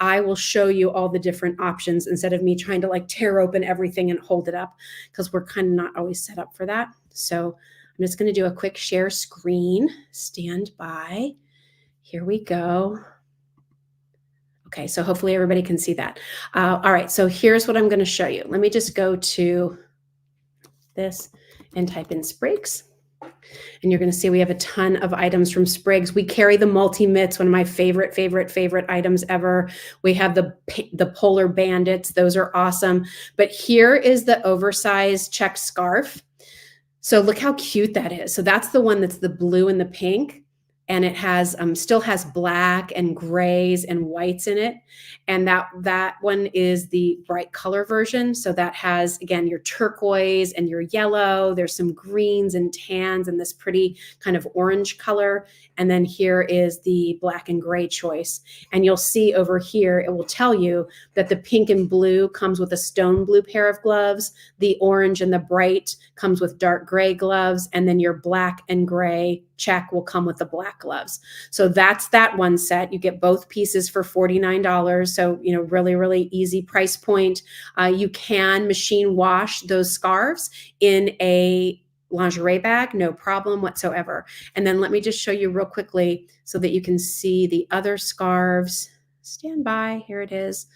I will show you all the different options instead of me trying to like tear open everything and hold it up because we're kind of not always set up for that. So I'm just going to do a quick share screen. Stand by. Here we go. Okay, so hopefully everybody can see that. All right, so here's what I'm going to show you. Let me just go to this and type in Sprigs. And you're going to see we have a ton of items from Sprigs. We carry the multi-mitts, one of my favorite items ever. We have the Polar Bandits. Those are awesome. But here is the oversized check scarf. So look how cute that is. So that's the one that's the blue and the pink. And it has still has black and grays and whites in it. And that one is the bright color version. So that has, again, your turquoise and your yellow. There's some greens and tans and this pretty kind of orange color. And then here is the black and gray choice. And you'll see over here, it will tell you that the pink and blue comes with a stone blue pair of gloves. The orange and the bright comes with dark gray gloves. And then your black and gray check will come with the black gloves. So that's that one set. You get both pieces for $49. So, you know, really, really easy price point. You can machine wash those scarves in a lingerie bag, no problem whatsoever. And then let me just show you real quickly so that you can see the other scarves. Stand by, here it is.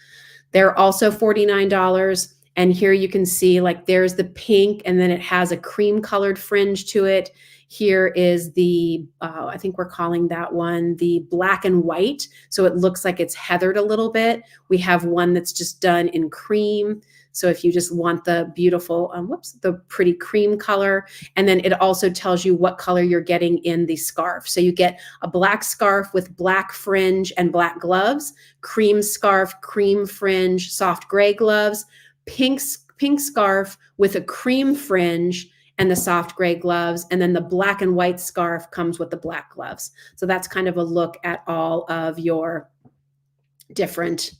They're also $49. And here you can see like there's the pink and then it has a cream colored fringe to it. Here is the, I think we're calling that one the black and white. So it looks like it's heathered a little bit. We have one that's just done in cream. So if you just want the beautiful, the pretty cream color. And then it also tells you what color you're getting in the scarf. So you get a black scarf with black fringe and black gloves, cream scarf, cream fringe, soft gray gloves, pink scarf with a cream fringe and the soft gray gloves. And then the black and white scarf comes with the black gloves. So that's kind of a look at all of your different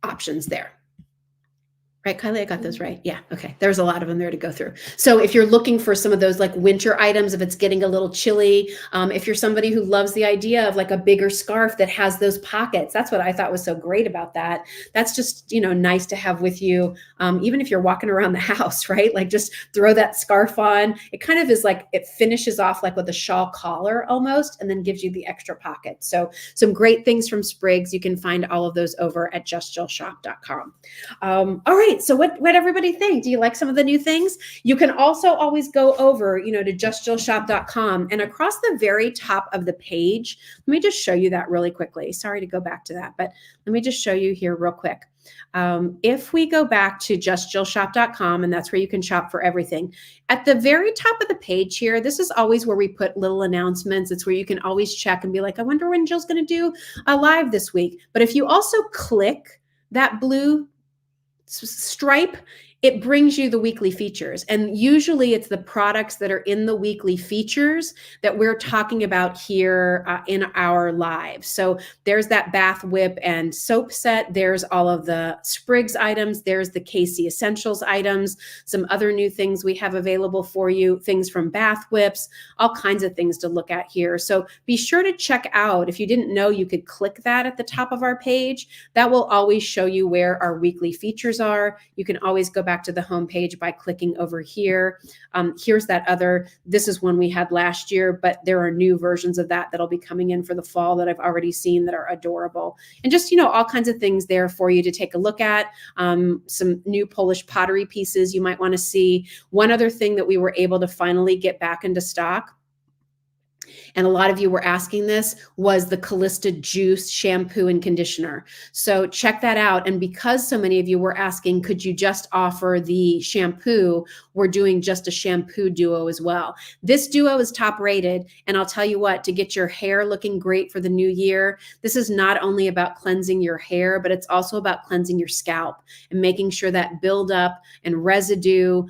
options there. Right, Kylie, I got those right. Yeah, okay. There's a lot of them there to go through. So if you're looking for some of those like winter items, if it's getting a little chilly, if you're somebody who loves the idea of like a bigger scarf that has those pockets, that's what I thought was so great about that. That's just, you know, nice to have with you, even if you're walking around the house, right? Like just throw that scarf on. It kind of is like, it finishes off like with a shawl collar almost, and then gives you the extra pocket. So some great things from Sprigs. You can find all of those over at justjillshop.com. All right. So what everybody think? Do you like some of the new things? You can also always go over, you know, to justjillshop.com, and across the very top of the page, let me just show you that really quickly. Sorry to go back to that, but let me just show you here real quick. If we go back to justjillshop.com, and that's where you can shop for everything. At the very top of the page here, this is always where we put little announcements. It's where you can always check and be like, I wonder when Jill's going to do a live this week. But if you also click that blue stripe, it brings you the weekly features. And usually it's the products that are in the weekly features that we're talking about here in our live. So there's that bath whip and soap set. There's all of the Sprigs items. There's the KC Essentials items, some other new things we have available for you, things from bath whips, all kinds of things to look at here. So be sure to check out. If you didn't know, you could click that at the top of our page. That will always show you where our weekly features are. You can always go back to the home page by clicking over here. Here's that other, this is one we had last year, but there are new versions of that that'll be coming in for the fall that I've already seen that are adorable. And just, all kinds of things there for you to take a look at. Some new Polish pottery pieces you might want to see. One other thing that we were able to finally get back into stock, and a lot of you were asking this, was the Callista Juice shampoo and conditioner. So check that out. And because so many of you were asking, could you just offer the shampoo? We're doing just a shampoo duo as well. This duo is top rated. And I'll tell you what, to get your hair looking great for the new year, this is not only about cleansing your hair, but it's also about cleansing your scalp and making sure that buildup and residue,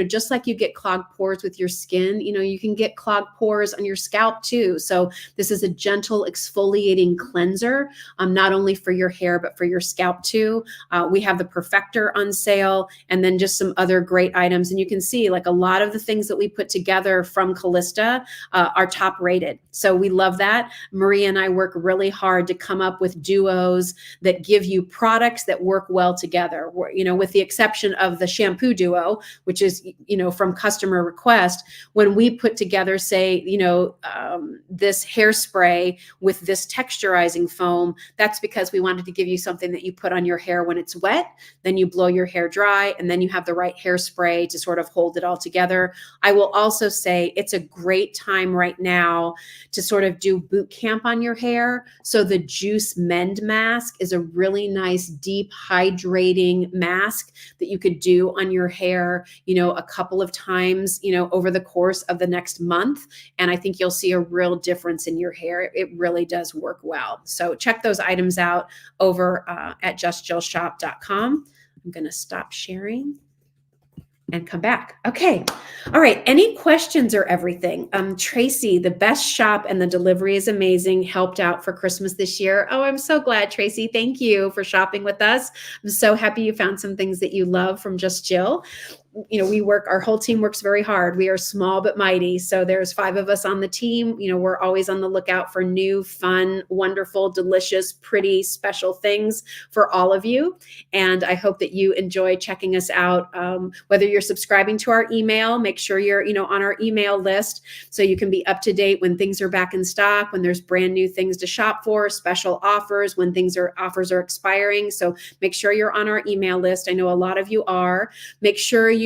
just like you get clogged pores with your skin, you can get clogged pores on your scalp too. So this is a gentle exfoliating cleanser, not only for your hair, but for your scalp too. We have the Perfector on sale, and then just some other great items. And you can see like a lot of the things that we put together from Callista are top rated. So we love that. Maria and I work really hard to come up with duos that give you products that work well together, with the exception of the shampoo duo, which is, from customer request. When we put together, say, this hairspray with this texturizing foam, that's because we wanted to give you something that you put on your hair when it's wet, then you blow your hair dry, and then you have the right hairspray to sort of hold it all together. I will also say it's a great time right now to sort of do boot camp on your hair. So the Juice Mend Mask is a really nice, deep, hydrating mask that you could do on your hair, a couple of times, over the course of the next month. And I think you'll see a real difference in your hair. It really does work well. So check those items out over at justjillshop.com. I'm going to stop sharing and come back. Okay. All right. Any questions or everything? Tracy, the best shop and the delivery is amazing. Helped out for Christmas this year. Oh, I'm so glad, Tracy. Thank you for shopping with us. I'm so happy you found some things that you love from Just Jill. Our whole team works very hard. We are small but mighty. So there's 5 of us on the team. We're always on the lookout for new, fun, wonderful, delicious, pretty, special things for all of you. And I hope that you enjoy checking us out. Whether you're subscribing to our email, make sure you're, on our email list so you can be up to date when things are back in stock, when there's brand new things to shop for, special offers, when offers are expiring. So make sure you're on our email list. I know a lot of you are. Make sure you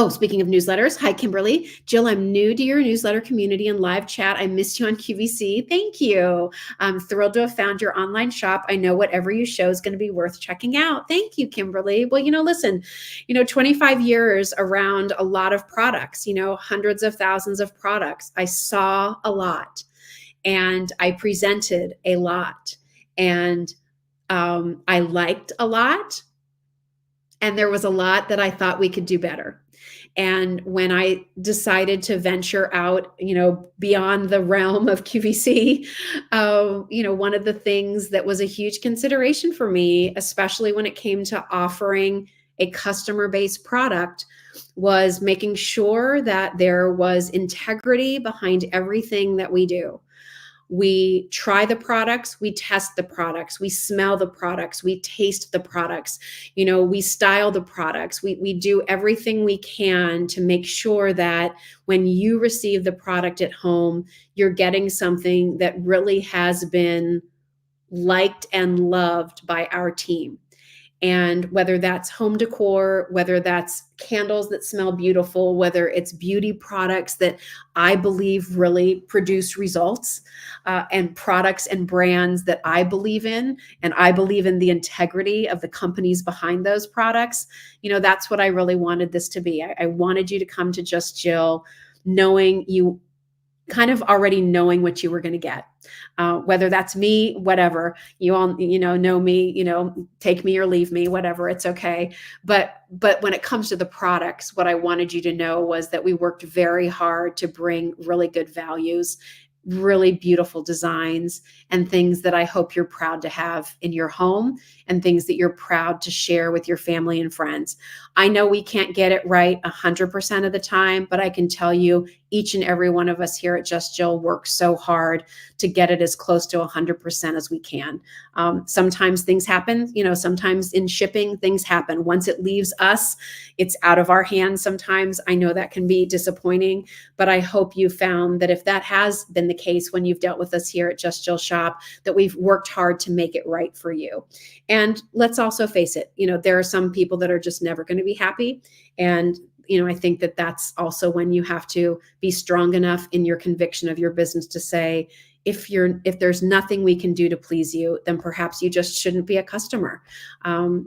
speaking of newsletters, hi, Kimberly. Jill, I'm new to your newsletter community and live chat. I missed you on QVC. Thank you. I'm thrilled to have found your online shop. I know whatever you show is going to be worth checking out. Thank you, Kimberly. Well, listen, 25 years around a lot of products, hundreds of thousands of products. I saw a lot and I presented a lot and I liked a lot. And there was a lot that I thought we could do better. And when I decided to venture out, beyond the realm of QVC, one of the things that was a huge consideration for me, especially when it came to offering a customer-based product, was making sure that there was integrity behind everything that we do. We try the products, we test the products, we smell the products, we taste the products, we style the products. We do everything we can to make sure that when you receive the product at home, you're getting something that really has been liked and loved by our team. And whether that's home decor, whether that's candles that smell beautiful, whether it's beauty products that I believe really produce results, and products and brands that I believe in, and I believe in the integrity of the companies behind those products, that's what I really wanted this to be. I wanted you to come to Just Jill knowing you kind of already knowing what you were going to get. Whether that's me, whatever, you all, know me, take me or leave me, whatever, it's okay. But when it comes to the products, what I wanted you to know was that we worked very hard to bring really good values, really beautiful designs, and things that I hope you're proud to have in your home, and things that you're proud to share with your family and friends. I know we can't get it right 100% of the time, but I can tell you each and every one of us here at Just Jill works so hard to get it as close to 100% as we can. Sometimes things happen, sometimes in shipping, things happen. Once it leaves us, it's out of our hands sometimes. I know that can be disappointing, but I hope you found that if that has been the case when you've dealt with us here at Just Jill Shop, that we've worked hard to make it right for you. And let's also face it, there are some people that are just never going to be happy. And I think that that's also when you have to be strong enough in your conviction of your business to say, if there's nothing we can do to please you, then perhaps you just shouldn't be a customer,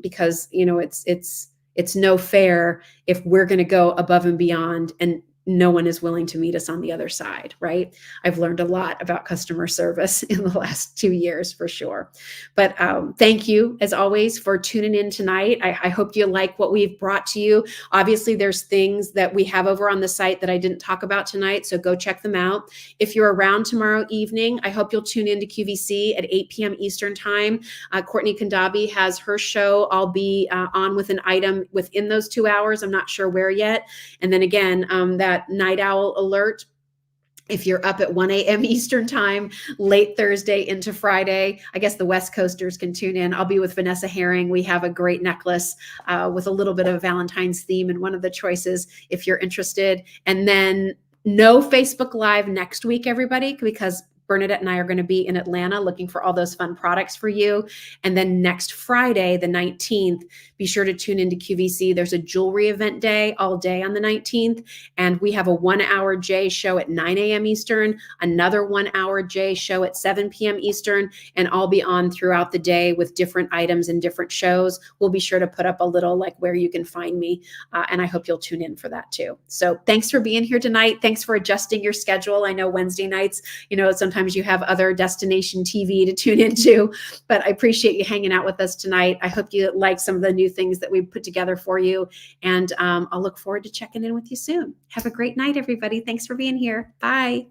because it's no fair if we're going to go above and beyond and no one is willing to meet us on the other side, right? I've learned a lot about customer service in the last 2 years for sure. But thank you, as always, for tuning in tonight. I hope you like what we've brought to you. Obviously, there's things that we have over on the site that I didn't talk about tonight, so go check them out. If you're around tomorrow evening, I hope you'll tune in to QVC at 8 p.m. Eastern Time. Courtney Kandabi has her show. I'll be on with an item within those 2 hours. I'm not sure where yet. And then again, that night owl alert, if you're up at 1 a.m. Eastern Time, late Thursday into Friday, I guess the West Coasters can tune in. I'll be with Vanessa Herring. We have a great necklace with a little bit of a Valentine's theme in one of the choices if you're interested. And then no Facebook Live next week, everybody, because Bernadette and I are going to be in Atlanta looking for all those fun products for you. And then next Friday, the 19th, be sure to tune into QVC. There's a jewelry event day all day on the 19th. And we have a 1-hour J show at 9 a.m. Eastern, another 1-hour J show at 7 p.m. Eastern. And I'll be on throughout the day with different items and different shows. We'll be sure to put up a little like where you can find me. And I hope you'll tune in for that too. So thanks for being here tonight. Thanks for adjusting your schedule. I know Wednesday nights, sometimes you have other destination TV to tune into, but I appreciate you hanging out with us tonight. I hope you like some of the new things that we've put together for you. And I'll look forward to checking in with you soon. Have a great night, everybody. Thanks for being here. Bye.